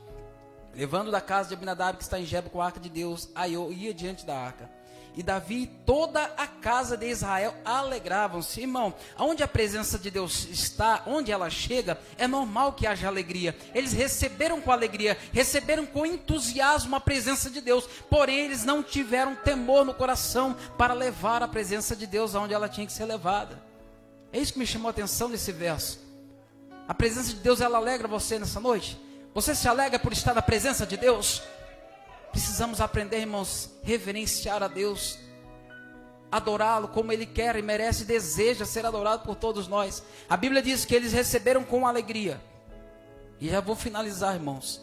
Levando da casa de Abinadab, que está em Geba, com a arca de Deus, Aiô ia diante da arca. E Davi e toda a casa de Israel alegravam-se. Irmão, onde a presença de Deus está, onde ela chega, é normal que haja alegria. Eles receberam com alegria, receberam com entusiasmo a presença de Deus. Porém, eles não tiveram temor no coração para levar a presença de Deus aonde ela tinha que ser levada. É isso que me chamou a atenção nesse verso. A presença de Deus, ela alegra você nessa noite? Você se alegra por estar na presença de Deus? Precisamos aprender, irmãos, reverenciar a Deus, adorá-lo como Ele quer e merece e deseja ser adorado por todos nós. A Bíblia diz que eles receberam com alegria. E já vou finalizar, irmãos.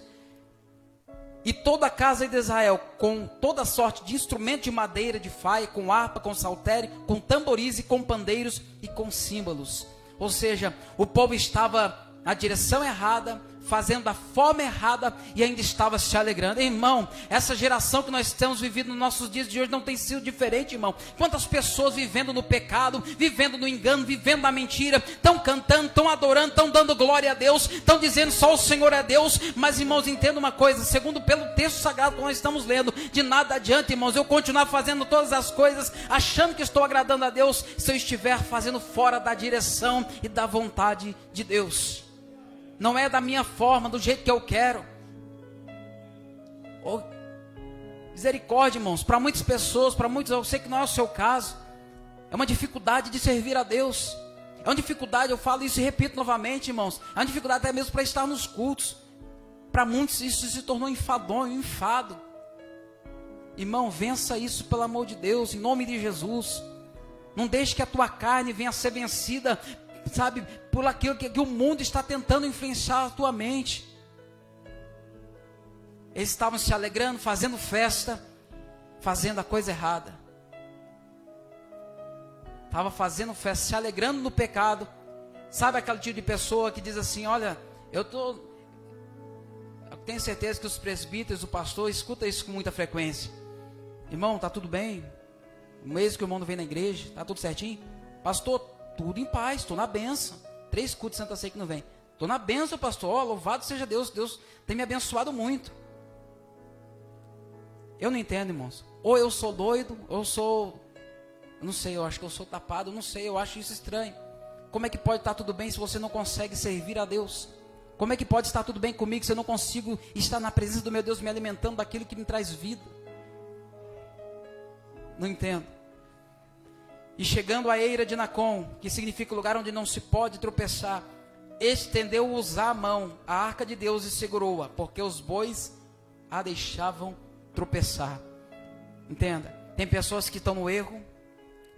E toda a casa de Israel, com toda sorte de instrumento de madeira, de faia, com harpa, com saltério, com tamboris e com pandeiros e com símbolos. Ou seja, o povo estava na direção errada, fazendo da forma errada e ainda estava se alegrando. Irmão, essa geração que nós temos vivido nos nossos dias de hoje não tem sido diferente, irmão. Quantas pessoas vivendo no pecado, vivendo no engano, vivendo na mentira, estão cantando, estão adorando, estão dando glória a Deus, estão dizendo só o Senhor é Deus. Mas, irmãos, entenda uma coisa, segundo pelo texto sagrado que nós estamos lendo, de nada adianta, irmãos, eu continuar fazendo todas as coisas, achando que estou agradando a Deus, se eu estiver fazendo fora da direção e da vontade de Deus. Não é da minha forma, do jeito que eu quero. Oh, misericórdia, irmãos, para muitas pessoas, para muitos, eu sei que não é o seu caso, é uma dificuldade de servir a Deus, é uma dificuldade, eu falo isso e repito novamente, irmãos, é uma dificuldade até mesmo para estar nos cultos. Para muitos isso se tornou enfadonho, enfado. Irmão, vença isso pelo amor de Deus, em nome de Jesus. Não deixe que a tua carne venha a ser vencida, sabe, por aquilo que o mundo está tentando influenciar a tua mente. Eles estavam se alegrando, fazendo festa, fazendo a coisa errada. Estava fazendo festa, se alegrando no pecado. Sabe aquele tipo de pessoa que diz assim: olha, eu tenho certeza que os presbíteros, o pastor, escuta isso com muita frequência. Irmão, tá tudo bem? Um mês que o irmão não vem na igreja, tá tudo certinho? Pastor, tudo em paz, estou na bênção. 3 cultos de Santa Ceia que não vem. Estou na bênção, pastor. Oh, louvado seja Deus. Deus tem me abençoado muito. Eu não entendo, irmãos. Ou eu sou doido, ou eu sou... Eu não sei, eu acho que eu sou tapado. Eu não sei, eu acho isso estranho. Como é que pode estar tudo bem se você não consegue servir a Deus? Como é que pode estar tudo bem comigo se eu não consigo estar na presença do meu Deus, me alimentando daquilo que me traz vida? Não entendo. E chegando à eira de Nacon, que significa o lugar onde não se pode tropeçar, estendeu-os a mão, a arca de Deus, e segurou-a, porque os bois a deixavam tropeçar. Entenda, tem pessoas que estão no erro,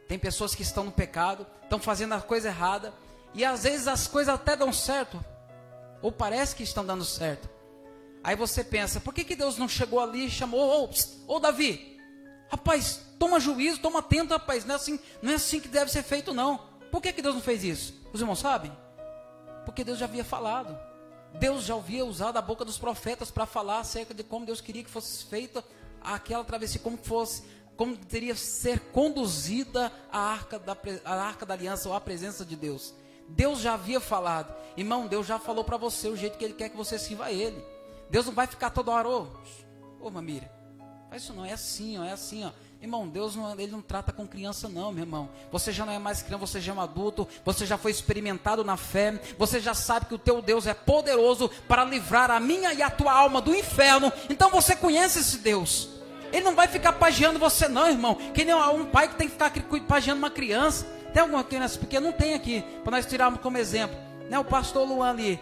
tem pessoas que estão no pecado, estão fazendo a coisa errada, e às vezes as coisas até dão certo, ou parece que estão dando certo. Aí você pensa, por que Deus não chegou ali e chamou, ô Davi, rapaz, toma juízo, toma atento, rapaz, não é assim que deve ser feito não. Por que Deus não fez isso? Os irmãos sabem? Porque Deus já havia falado. Deus já havia usado a boca dos profetas para falar acerca de como Deus queria que fosse feita aquela travessia, como teria ser conduzida a arca da aliança, ou a presença de Deus. Deus já havia falado. Irmão, Deus já falou para você o jeito que Ele quer que você sirva a Ele. Deus não vai ficar toda hora, ô Mamira, faz isso não, é assim, ó, é assim, ó. Irmão, Deus Ele não trata com criança não, meu irmão. Você já não é mais criança, você já é um adulto, você já foi experimentado na fé, você já sabe que o teu Deus é poderoso para livrar a minha e a tua alma do inferno. Então você conhece esse Deus. Ele não vai ficar pagiando você não, irmão, que nem um pai que tem que ficar pagiando uma criança. Tem alguma criança pequena? Não tem aqui, para nós tirarmos como exemplo, né? O pastor Luan ali,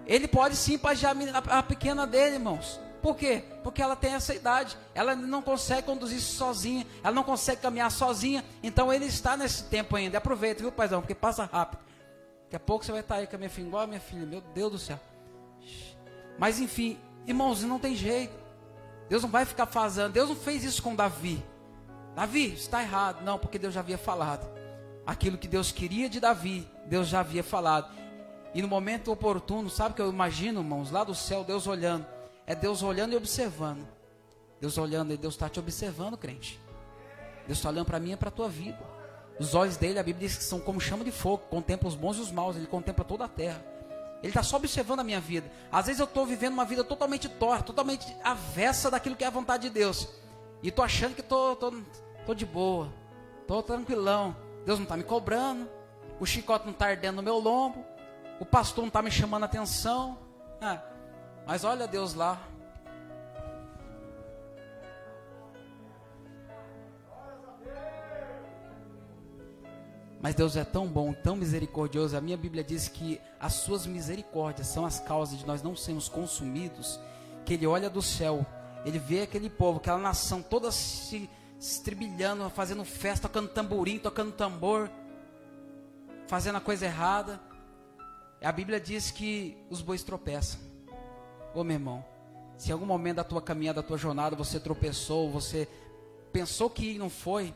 ele pode sim pagiar a pequena dele, irmãos. Por quê? Porque ela tem essa idade, ela não consegue conduzir sozinha, ela não consegue caminhar sozinha, então ele está nesse tempo ainda. Aproveita, viu, paizão, porque passa rápido. Daqui a pouco você vai estar aí com a minha filha, igual a minha filha, meu Deus do céu. Mas enfim, irmãos, não tem jeito. Deus não vai ficar fazendo, Deus não fez isso com Davi. Davi, está errado. Não, porque Deus já havia falado. Aquilo que Deus queria de Davi, Deus já havia falado. E no momento oportuno, sabe o que eu imagino, irmãos? Lá do céu, Deus olhando. É Deus olhando e observando. Deus olhando e Deus está te observando, crente. Deus está olhando para mim e para a tua vida. Os olhos dele, a Bíblia diz que são como chama de fogo. Contempla os bons e os maus. Ele contempla toda a terra. Ele está só observando a minha vida. Às vezes eu estou vivendo uma vida totalmente torta, totalmente avessa daquilo que é a vontade de Deus. E estou achando que estou de boa. Estou tranquilão. Deus não está me cobrando. O chicote não está ardendo no meu lombo. O pastor não está me chamando a atenção. Mas olha Deus lá. Mas Deus é tão bom, tão misericordioso. A minha Bíblia diz que as suas misericórdias são as causas de nós não sermos consumidos. Que Ele olha do céu, Ele vê aquele povo, aquela nação toda se estribilhando, fazendo festa, tocando tamborim, tocando tambor, fazendo a coisa errada. A Bíblia diz que os bois tropeçam. Ô meu irmão, se em algum momento da tua caminhada, da tua jornada, você tropeçou, você pensou que não foi,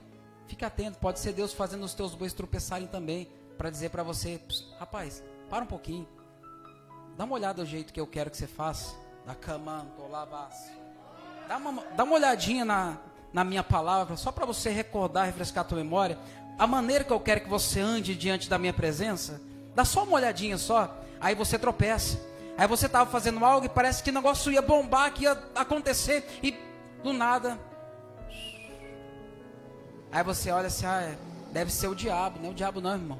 fica atento, pode ser Deus fazendo os teus bois tropeçarem também, para dizer para você, rapaz, para um pouquinho, Dá uma olhada do jeito que eu quero que você faça. Da cama, dá uma olhadinha na minha palavra, só para você recordar, refrescar a tua memória. A maneira que eu quero que você ande diante da minha presença. Dá só uma olhadinha só. Aí você tropeça. Aí você estava fazendo algo e parece que o negócio ia bombar, que ia acontecer. E do nada. Aí você olha assim, deve ser o diabo. Não é o diabo não, irmão.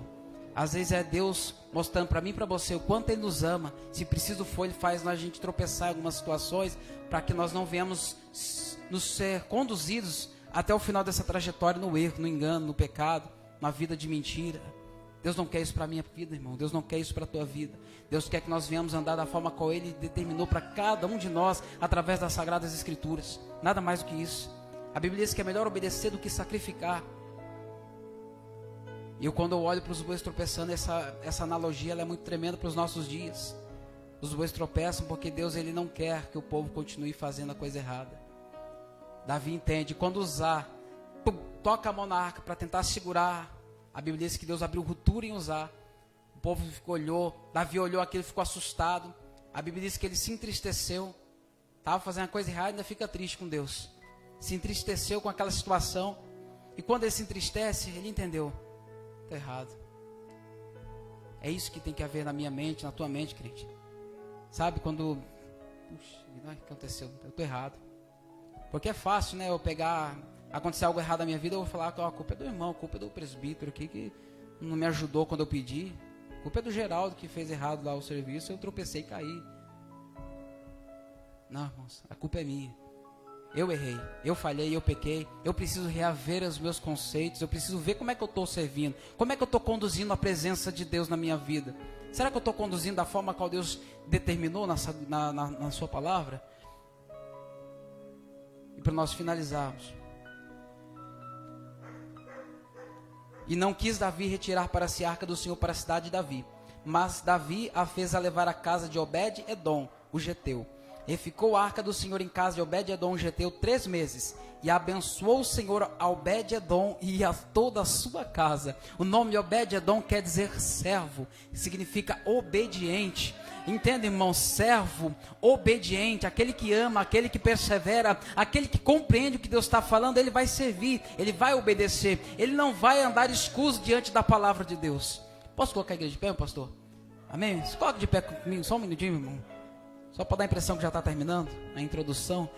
Às vezes é Deus mostrando para mim e para você o quanto Ele nos ama. Se preciso for, Ele faz a gente tropeçar em algumas situações, para que nós não venhamos nos ser conduzidos até o final dessa trajetória no erro, no engano, no pecado, na vida de mentira. Deus não quer isso para a minha vida, irmão. Deus não quer isso para a tua vida. Deus quer que nós venhamos andar da forma qual Ele determinou para cada um de nós, através das Sagradas Escrituras. Nada mais do que isso. A Bíblia diz que é melhor obedecer do que sacrificar. E quando eu olho para os bois tropeçando, essa analogia ela é muito tremenda para os nossos dias. Os bois tropeçam porque Deus ele não quer que o povo continue fazendo a coisa errada. Davi entende, quando Uzá toca a mão na arca para tentar segurar, a Bíblia diz que Deus abriu ruptura em Uzá. O povo olhou, Davi olhou aquilo e ficou assustado. A Bíblia diz que ele se entristeceu, estava fazendo a coisa errada e ainda fica triste com Deus. Se entristeceu com aquela situação. E quando ele se entristece, ele entendeu: estou errado. É isso que tem que haver na minha mente, na tua mente, crente. Sabe, quando... Puxa, o que aconteceu? Eu estou errado. Porque é fácil, né, eu pegar... Acontecer algo errado na minha vida, eu vou falar que a culpa é do irmão, a culpa é do presbítero aqui, que não me ajudou quando eu pedi. A culpa é do Geraldo, que fez errado lá o serviço, eu tropecei e caí. Não, irmãos, a culpa é minha. Eu errei, eu falhei, eu pequei. Eu preciso reaver os meus conceitos. Eu preciso ver como é que eu estou servindo. Como é que eu estou conduzindo a presença de Deus na minha vida. Será que eu estou conduzindo da forma qual Deus determinou na sua palavra? E para nós finalizarmos. E não quis Davi retirar para si a arca do Senhor para a cidade de Davi. Mas Davi a fez a levar à casa de Obed-edom, o geteu. E ficou a arca do Senhor em casa de Obed-edom, o geteu, 3 meses. E abençoou o Senhor a Obed-edom e a toda a sua casa. O nome Obed-edom quer dizer servo, significa obediente. Entende, irmão? Servo, obediente, aquele que ama, aquele que persevera, aquele que compreende o que Deus está falando, ele vai servir, ele vai obedecer. Ele não vai andar escuso diante da palavra de Deus. Posso colocar a igreja de pé, pastor? Amém? Se coloca de pé comigo, só um minutinho, irmão. Só para dar a impressão que já está terminando a introdução.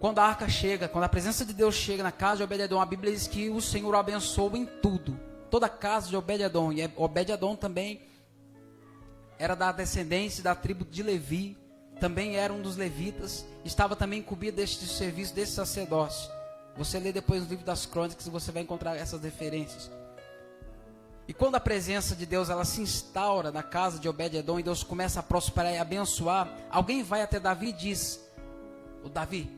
Quando a arca chega, quando a presença de Deus chega na casa de Obed-edom, a Bíblia diz que o Senhor o abençoou em tudo. Toda a casa de Obed-edom. E Obed-edom também era da descendência da tribo de Levi. Também era um dos levitas. Estava também incumbido deste serviço, desse sacerdócio. Você lê depois no livro das crônicas e você vai encontrar essas referências. E quando a presença de Deus ela se instaura na casa de Obed-edom e Deus começa a prosperar e abençoar, alguém vai até Davi e diz: ô Davi,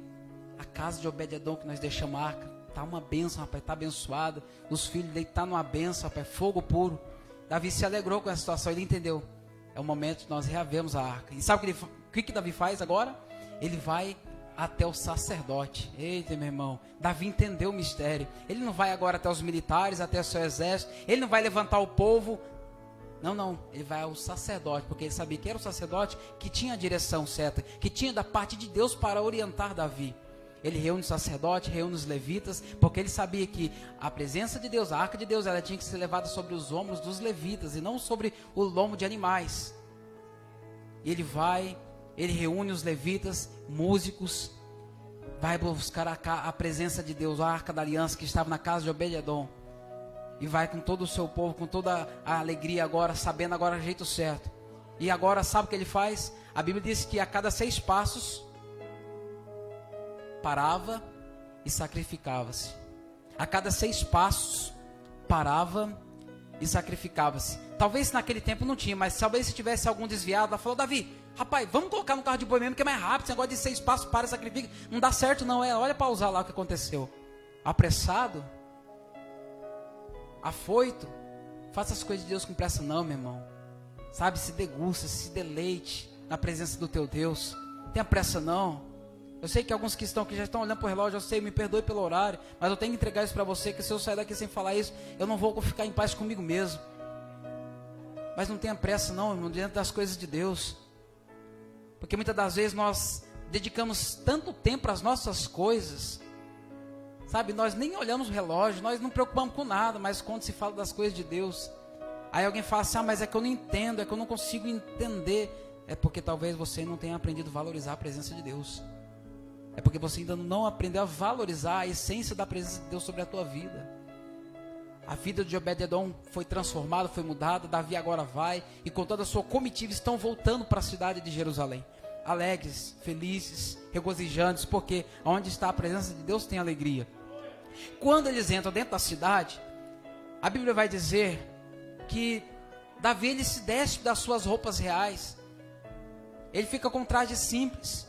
a casa de Obed-edom que nós deixamos a arca, está uma bênção, rapaz, está abençoada. Os filhos dele estão numa bênção, rapaz, fogo puro. Davi se alegrou com a situação, ele entendeu. É o momento de nós reavemos a arca. E sabe o que Davi faz agora? Ele vai até o sacerdote. Eita, meu irmão, Davi entendeu o mistério. Ele não vai agora até os militares, até o seu exército. Ele não vai levantar o povo. Não, ele vai ao sacerdote, porque ele sabia que era o sacerdote que tinha a direção certa, que tinha da parte de Deus para orientar Davi. Ele reúne o sacerdote, reúne os levitas, porque ele sabia que a presença de Deus, a arca de Deus, ela tinha que ser levada sobre os ombros dos levitas e não sobre o lombo de animais. E ele reúne os levitas, músicos, vai buscar a presença de Deus, a arca da aliança que estava na casa de Obed-edom. E vai com todo o seu povo, com toda a alegria agora, sabendo agora o jeito certo. E agora sabe o que ele faz? A Bíblia diz que a cada 6 passos, parava e sacrificava-se. A cada 6 passos, parava e sacrificava-se. Talvez naquele tempo não tinha, mas talvez se tivesse algum desviado, ela falou: Davi, rapaz, vamos colocar no carro de boi mesmo, que é mais rápido, esse negócio de 6 passos, para e sacrifica. Não dá certo não, olha para usar lá o que aconteceu. Apressado, afoito, faça as coisas de Deus com pressa não, meu irmão. Sabe, se degusta, se deleite na presença do teu Deus. Não tenha pressa não. Eu sei que alguns que estão aqui já estão olhando para o relógio, eu sei, me perdoe pelo horário, mas eu tenho que entregar isso para você, que se eu sair daqui sem falar isso, eu não vou ficar em paz comigo mesmo. Mas não tenha pressa não, irmão, diante das coisas de Deus. Porque muitas das vezes nós dedicamos tanto tempo às nossas coisas, sabe, nós nem olhamos o relógio, nós não preocupamos com nada, mas quando se fala das coisas de Deus, aí alguém fala assim, mas é que eu não entendo, é que eu não consigo entender. É porque talvez você não tenha aprendido a valorizar a presença de Deus. É porque você ainda não aprendeu a valorizar a essência da presença de Deus sobre a tua vida. A vida de Obed-edom foi transformada, foi mudada. Davi agora vai, e com toda a sua comitiva estão voltando para a cidade de Jerusalém, alegres, felizes, regozijantes, porque onde está a presença de Deus tem alegria. Quando eles entram dentro da cidade, a Bíblia vai dizer que Davi, ele se despe das suas roupas reais, ele fica com um traje simples.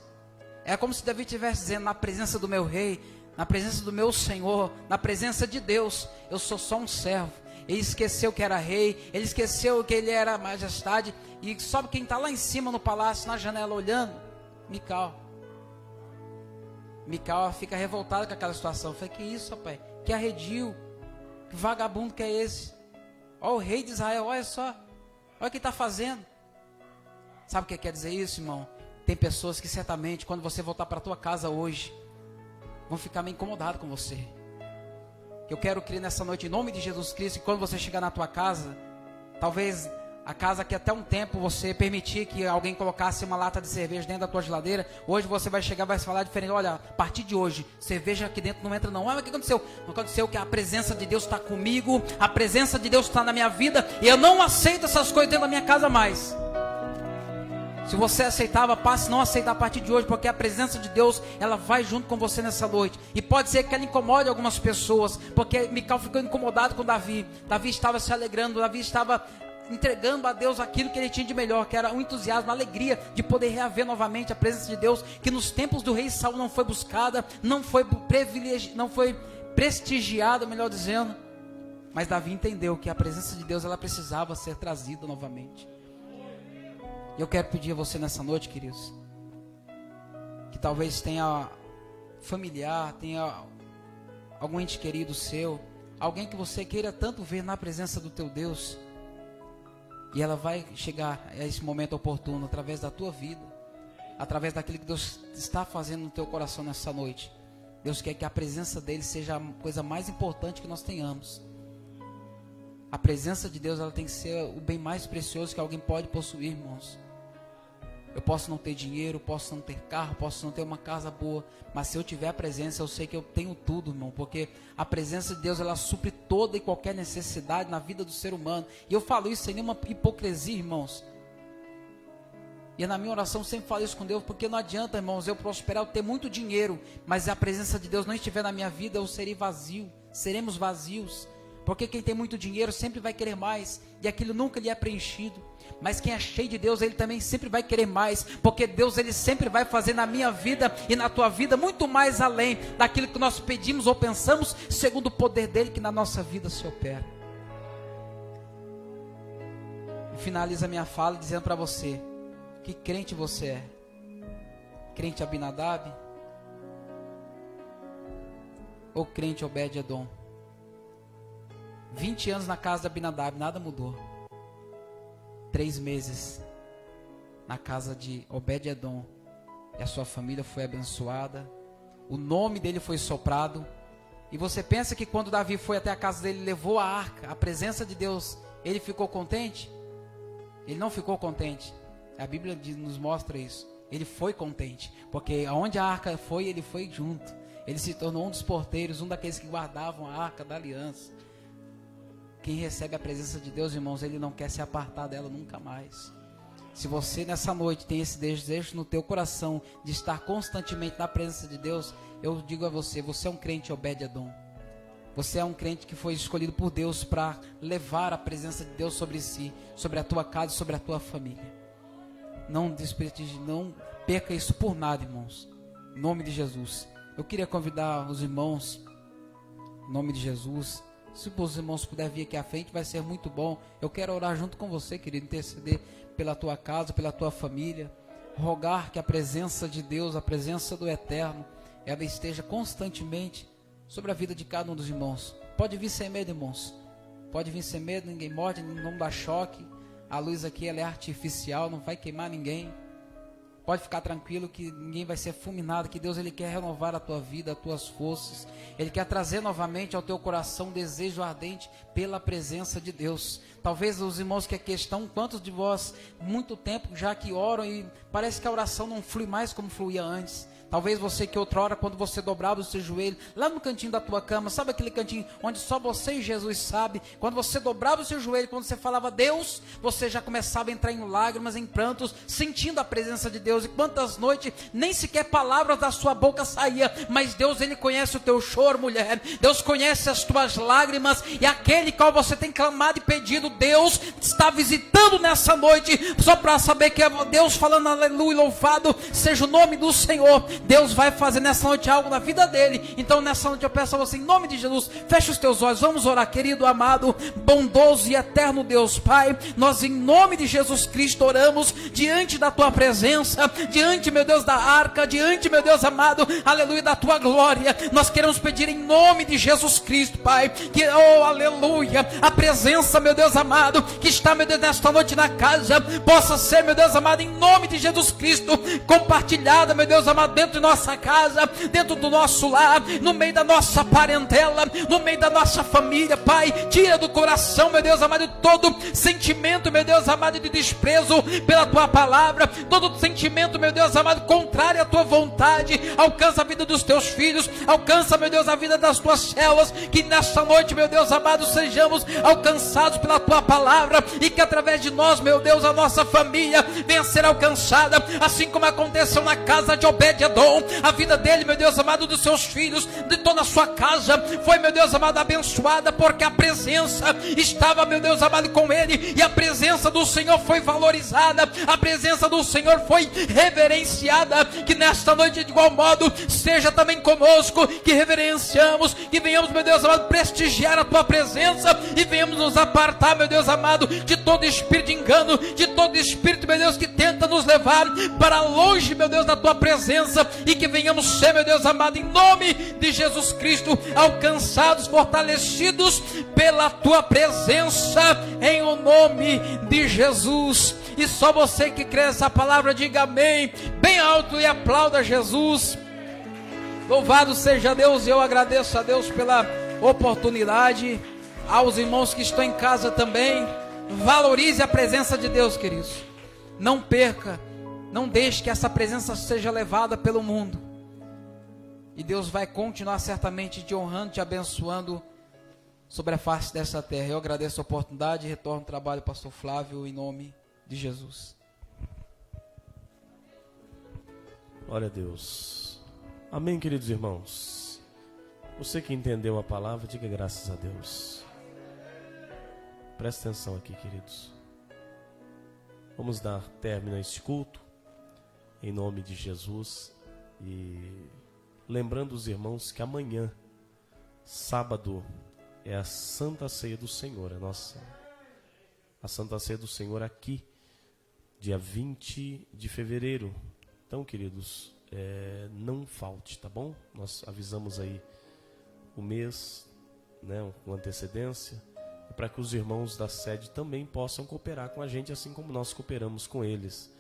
É como se Davi estivesse dizendo, na presença do meu rei, na presença do meu Senhor, na presença de Deus, eu sou só um servo. Ele esqueceu que era rei, ele esqueceu que ele era majestade. E sabe quem está lá em cima no palácio, na janela olhando? Mical. Mical fica revoltada com aquela situação. Falei, que isso, rapaz? Que arredio, que vagabundo que é esse? Olha o rei de Israel, olha só, olha o que está fazendo. Sabe o que quer dizer isso, irmão? Tem pessoas que certamente, quando você voltar para a tua casa hoje, vão ficar meio incomodados com você. Eu quero crer nessa noite, em nome de Jesus Cristo, que quando você chegar na tua casa, talvez a casa que até um tempo você permitir que alguém colocasse uma lata de cerveja dentro da tua geladeira, hoje você vai chegar e vai falar diferente. Olha, a partir de hoje, cerveja aqui dentro não entra não. Ah, mas o que aconteceu? Não aconteceu que a presença de Deus está comigo, a presença de Deus está na minha vida, e eu não aceito essas coisas dentro da minha casa mais. Se você aceitava, passe a não aceitar a partir de hoje, porque a presença de Deus, ela vai junto com você nessa noite. E pode ser que ela incomode algumas pessoas, porque Mical ficou incomodado com Davi. Davi estava se alegrando, Davi estava entregando a Deus aquilo que ele tinha de melhor, que era o entusiasmo, a alegria de poder reaver novamente a presença de Deus, que nos tempos do rei Saul não foi buscada, não foi prestigiada, melhor dizendo. Mas Davi entendeu que a presença de Deus, ela precisava ser trazida novamente. E eu quero pedir a você nessa noite, queridos, que talvez tenha familiar, tenha algum ente querido seu, alguém que você queira tanto ver na presença do teu Deus, e ela vai chegar a esse momento oportuno através da tua vida, através daquilo que Deus está fazendo no teu coração nessa noite. Deus quer que a presença dele seja a coisa mais importante que nós tenhamos. A presença de Deus, ela tem que ser o bem mais precioso que alguém pode possuir, irmãos. Eu posso não ter dinheiro, posso não ter carro, posso não ter uma casa boa, mas se eu tiver a presença, eu sei que eu tenho tudo, irmão, porque a presença de Deus, ela supre toda e qualquer necessidade na vida do ser humano. E eu falo isso sem nenhuma hipocrisia, irmãos. E na minha oração eu sempre falo isso com Deus, porque não adianta, irmãos, eu prosperar, eu ter muito dinheiro, mas se a presença de Deus não estiver na minha vida, eu serei vazio, seremos vazios. Porque quem tem muito dinheiro sempre vai querer mais, e aquilo nunca lhe é preenchido. Mas quem é cheio de Deus, ele também sempre vai querer mais, porque Deus, ele sempre vai fazer na minha vida e na tua vida muito mais além daquilo que nós pedimos ou pensamos, segundo o poder dele que na nossa vida se opera. E finaliza a minha fala dizendo para você, que crente você é? Crente Abinadab? Ou crente Obed-edom? 20 anos na casa de Abinadab, nada mudou. 3 meses na casa de Obed-edom, e a sua família foi abençoada, o nome dele foi soprado. E você pensa que quando Davi foi até a casa dele, levou a arca, a presença de Deus, ele ficou contente? Ele não ficou contente. A Bíblia nos mostra isso. Ele foi contente, porque aonde a arca foi, ele foi junto. Ele se tornou um dos porteiros, um daqueles que guardavam a arca da aliança. Quem recebe a presença de Deus, irmãos, ele não quer se apartar dela nunca mais. Se você nessa noite tem esse desejo no teu coração de estar constantemente na presença de Deus, eu digo a você, você é um crente Obed-edom. Você é um crente que foi escolhido por Deus para levar a presença de Deus sobre si, sobre a tua casa e sobre a tua família. Não desprestigie, não perca isso por nada, irmãos. Em nome de Jesus. Eu queria convidar os irmãos, em nome de Jesus. Se os irmãos puderem vir aqui à frente, vai ser muito bom. Eu quero orar junto com você, querido, interceder pela tua casa, pela tua família. Rogar que a presença de Deus, a presença do Eterno, ela esteja constantemente sobre a vida de cada um dos irmãos. Pode vir sem medo, irmãos. Pode vir sem medo, ninguém morde, não dá choque. A luz aqui ela é artificial, não vai queimar ninguém. Pode ficar tranquilo que ninguém vai ser fulminado, que Deus ele quer renovar a tua vida, as tuas forças. Ele quer trazer novamente ao teu coração um desejo ardente pela presença de Deus. Talvez os irmãos que aqui estão, quantos de vós, muito tempo já que oram e parece que a oração não flui mais como fluía antes. Talvez você que outrora, quando você dobrava o seu joelho, lá no cantinho da tua cama, sabe aquele cantinho onde só você e Jesus sabe? Quando você dobrava o seu joelho, quando você falava Deus, você já começava a entrar em lágrimas, em prantos, sentindo a presença de Deus. E quantas noites, nem sequer palavras da sua boca saía, mas Deus, ele conhece o teu choro, mulher. Deus conhece as tuas lágrimas, e aquele qual você tem clamado e pedido, Deus está visitando nessa noite, só para saber que é Deus falando aleluia, louvado seja o nome do Senhor. Deus vai fazer nessa noite algo na vida dele. Então nessa noite eu peço a você, em nome de Jesus, feche os teus olhos, vamos orar. Querido, amado, bondoso e eterno Deus Pai, nós em nome de Jesus Cristo oramos diante da tua presença, diante, meu Deus, da arca, diante, meu Deus amado, aleluia, da tua glória. Nós queremos pedir em nome de Jesus Cristo, Pai, que, oh aleluia, a presença, meu Deus amado, que está, meu Deus, nesta noite na casa, possa ser, meu Deus amado, em nome de Jesus Cristo, compartilhada, meu Deus amado, dentro de nossa casa, dentro do nosso lar, no meio da nossa parentela, no meio da nossa família. Pai, tira do coração, meu Deus amado, todo sentimento, meu Deus amado, de desprezo pela tua palavra, todo sentimento, meu Deus amado, contrário à tua vontade. Alcança a vida dos teus filhos, alcança, meu Deus, a vida das tuas células, que nesta noite, meu Deus amado, sejamos alcançados pela tua palavra, e que através de nós, meu Deus, a nossa família venha ser alcançada, assim como aconteceu na casa de Obed-Edom. A vida dele, meu Deus amado, dos seus filhos, de toda a sua casa, foi, meu Deus amado, abençoada, porque a presença estava, meu Deus amado, com ele, e a presença do Senhor foi valorizada, a presença do Senhor foi reverenciada. Que nesta noite, de igual modo, seja também conosco, que reverenciamos, que venhamos, meu Deus amado, prestigiar a tua presença, e venhamos nos apartar, meu Deus amado, de todo espírito de engano, de todo espírito, meu Deus, que tenta nos levar para longe, meu Deus, da tua presença, e que venhamos ser, meu Deus amado, em nome de Jesus Cristo, alcançados, fortalecidos pela tua presença, em o nome de Jesus. E só você que crê essa palavra, diga amém, bem alto, e aplauda Jesus. Louvado seja Deus. E eu agradeço a Deus pela oportunidade. Aos irmãos que estão em casa também, valorize a presença de Deus, queridos. Não perca, não deixe que essa presença seja levada pelo mundo. E Deus vai continuar certamente te honrando, te abençoando sobre a face dessa terra. Eu agradeço a oportunidade e retorno ao trabalho, pastor Flávio, em nome de Jesus. Glória a Deus. Amém, queridos irmãos. Você que entendeu a palavra, diga graças a Deus. Presta atenção aqui, queridos. Vamos dar término a este culto, em nome de Jesus. E lembrando os irmãos que amanhã, sábado, é a Santa Ceia do Senhor. A Santa Ceia do Senhor aqui, dia 20 de fevereiro. Então, queridos, não falte, tá bom? Nós avisamos aí o mês, né, com antecedência, para que os irmãos da sede também possam cooperar com a gente, assim como nós cooperamos com eles.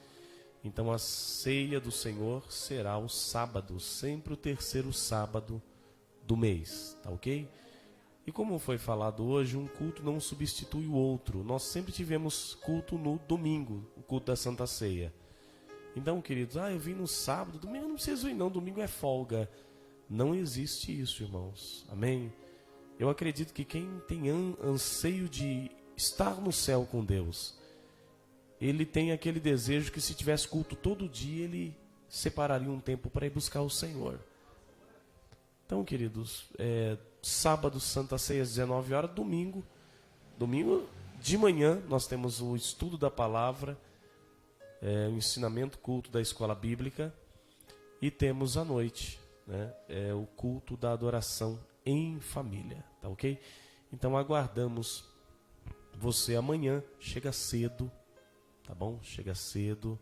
Então a ceia do Senhor será o sábado, sempre o terceiro sábado do mês, tá ok? E como foi falado hoje, um culto não substitui o outro. Nós sempre tivemos culto no domingo, o culto da Santa Ceia. Então, queridos, eu vim no sábado, domingo eu não preciso ir não, domingo é folga. Não existe isso, irmãos, amém? Eu acredito que quem tem anseio de estar no céu com Deus, ele tem aquele desejo que se tivesse culto todo dia, ele separaria um tempo para ir buscar o Senhor. Então, queridos, sábado, Santa Ceia às 19 horas, domingo de manhã, nós temos o estudo da palavra, o ensinamento, culto da escola bíblica, e temos à noite, né, o culto da adoração em família, tá ok? Então aguardamos você amanhã, chega cedo, tá bom? Chega cedo,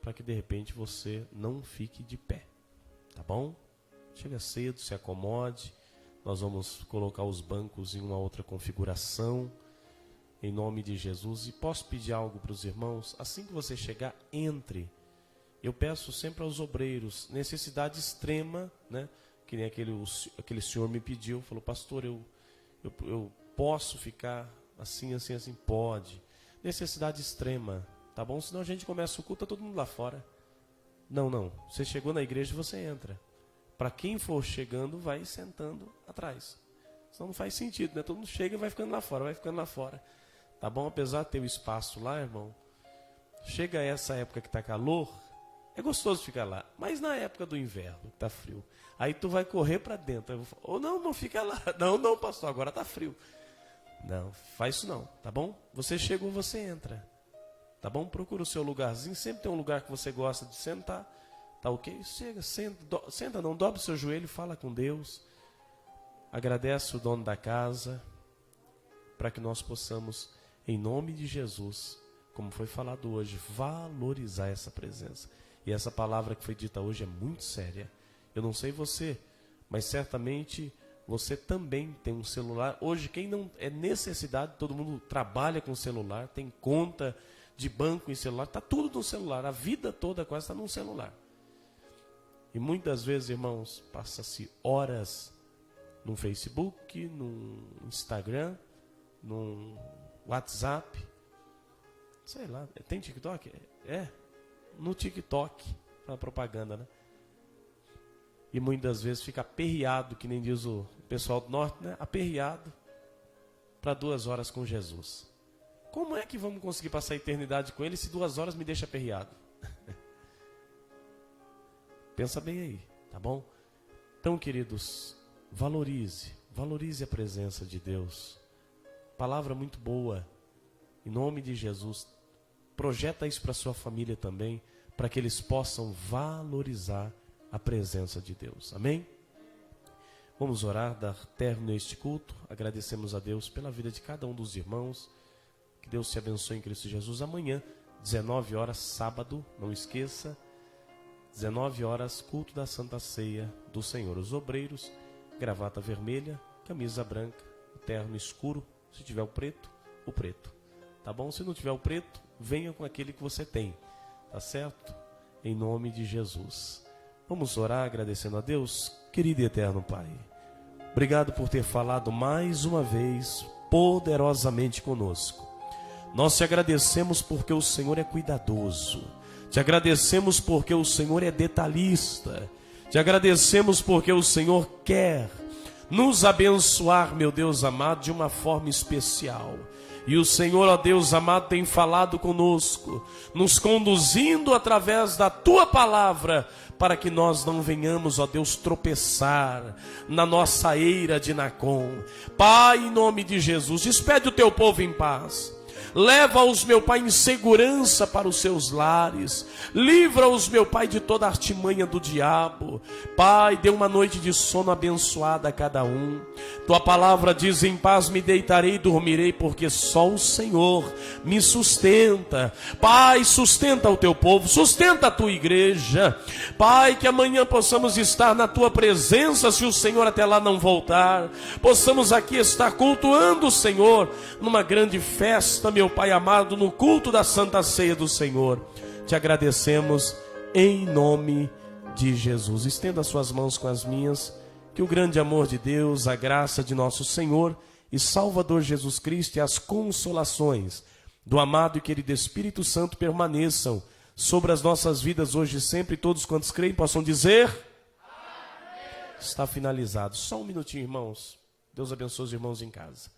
para que de repente você não fique de pé, tá bom? Chega cedo, se acomode, nós vamos colocar os bancos em uma outra configuração, em nome de Jesus. E posso pedir algo para os irmãos? Assim que você chegar, entre. Eu peço sempre aos obreiros, necessidade extrema, né? Que nem aquele senhor me pediu, falou, pastor, eu posso ficar assim, assim, assim? Pode. Necessidade extrema, tá bom? Senão a gente começa o culto, tá todo mundo lá fora. Não. Você chegou na igreja, você entra. Para quem for chegando, vai sentando atrás. Senão não faz sentido, né? Todo mundo chega e vai ficando lá fora, vai ficando lá fora. Tá bom? Apesar de ter o espaço lá, irmão, chega essa época que tá calor, é gostoso ficar lá. Mas na época do inverno, que tá frio, aí tu vai correr para dentro. Ou não fica lá. Não, pastor, agora tá frio. Não, faz isso não, tá bom? Você chegou, você entra. Tá bom? Procura o seu lugarzinho. Sempre tem um lugar que você gosta de sentar. Tá ok? Chega, senta não, dobra o seu joelho, fala com Deus. Agradece o dono da casa. Para que nós possamos, em nome de Jesus, como foi falado hoje, valorizar essa presença. E essa palavra que foi dita hoje é muito séria. Eu não sei você, mas certamente você também tem um celular. Hoje, quem não é necessidade, todo mundo trabalha com celular, tem conta de banco em celular, está tudo no celular. A vida toda quase está num celular. E muitas vezes, irmãos, passa-se horas no Facebook, no Instagram, no WhatsApp, sei lá, tem TikTok? No TikTok, para propaganda, né? E muitas vezes fica aperreado, que nem diz o pessoal do norte, né? Aperreado para 2 horas com Jesus. Como é que vamos conseguir passar a eternidade com ele se 2 horas me deixa aperreado? Pensa bem aí, tá bom? Então, queridos, valorize a presença de Deus. Palavra muito boa, em nome de Jesus. Projeta isso para sua família também, para que eles possam valorizar a presença de Deus. Amém? Vamos orar, dar término a este culto. Agradecemos a Deus pela vida de cada um dos irmãos. Que Deus te abençoe em Cristo Jesus. Amanhã, 19 horas, sábado, não esqueça, 19 horas, culto da Santa Ceia do Senhor. Os obreiros, gravata vermelha, camisa branca, terno escuro. Se tiver o preto. Tá bom? Se não tiver o preto, venha com aquele que você tem. Tá certo? Em nome de Jesus. Vamos orar agradecendo a Deus. Querido e eterno Pai, obrigado por ter falado mais uma vez poderosamente conosco. Nós te agradecemos porque o Senhor é cuidadoso. Te agradecemos porque o Senhor é detalhista. Te agradecemos porque o Senhor quer nos abençoar, meu Deus amado, de uma forma especial. E o Senhor, ó Deus amado, tem falado conosco, nos conduzindo através da Tua palavra, para que nós não venhamos, ó Deus, tropeçar na nossa eira de Nacon. Pai, em nome de Jesus, despede o Teu povo em paz. Leva-os, meu Pai, em segurança para os seus lares. Livra-os, meu Pai, de toda a artimanha do diabo. Pai, dê uma noite de sono abençoada a cada um. Tua palavra diz, em paz me deitarei e dormirei, porque só o Senhor me sustenta. Pai, sustenta o Teu povo, sustenta a Tua igreja. Pai, que amanhã possamos estar na Tua presença, se o Senhor até lá não voltar. Possamos aqui estar cultuando o Senhor numa grande festa, meu Pai amado, no culto da Santa Ceia do Senhor. Te agradecemos em nome de Jesus. Estenda suas mãos com as minhas, que o grande amor de Deus, a graça de nosso Senhor e Salvador Jesus Cristo e as consolações do amado e querido Espírito Santo permaneçam sobre as nossas vidas hoje e sempre. Todos quantos creem possam dizer amém. Está finalizado. Só um minutinho, irmãos. Deus abençoe os irmãos em casa.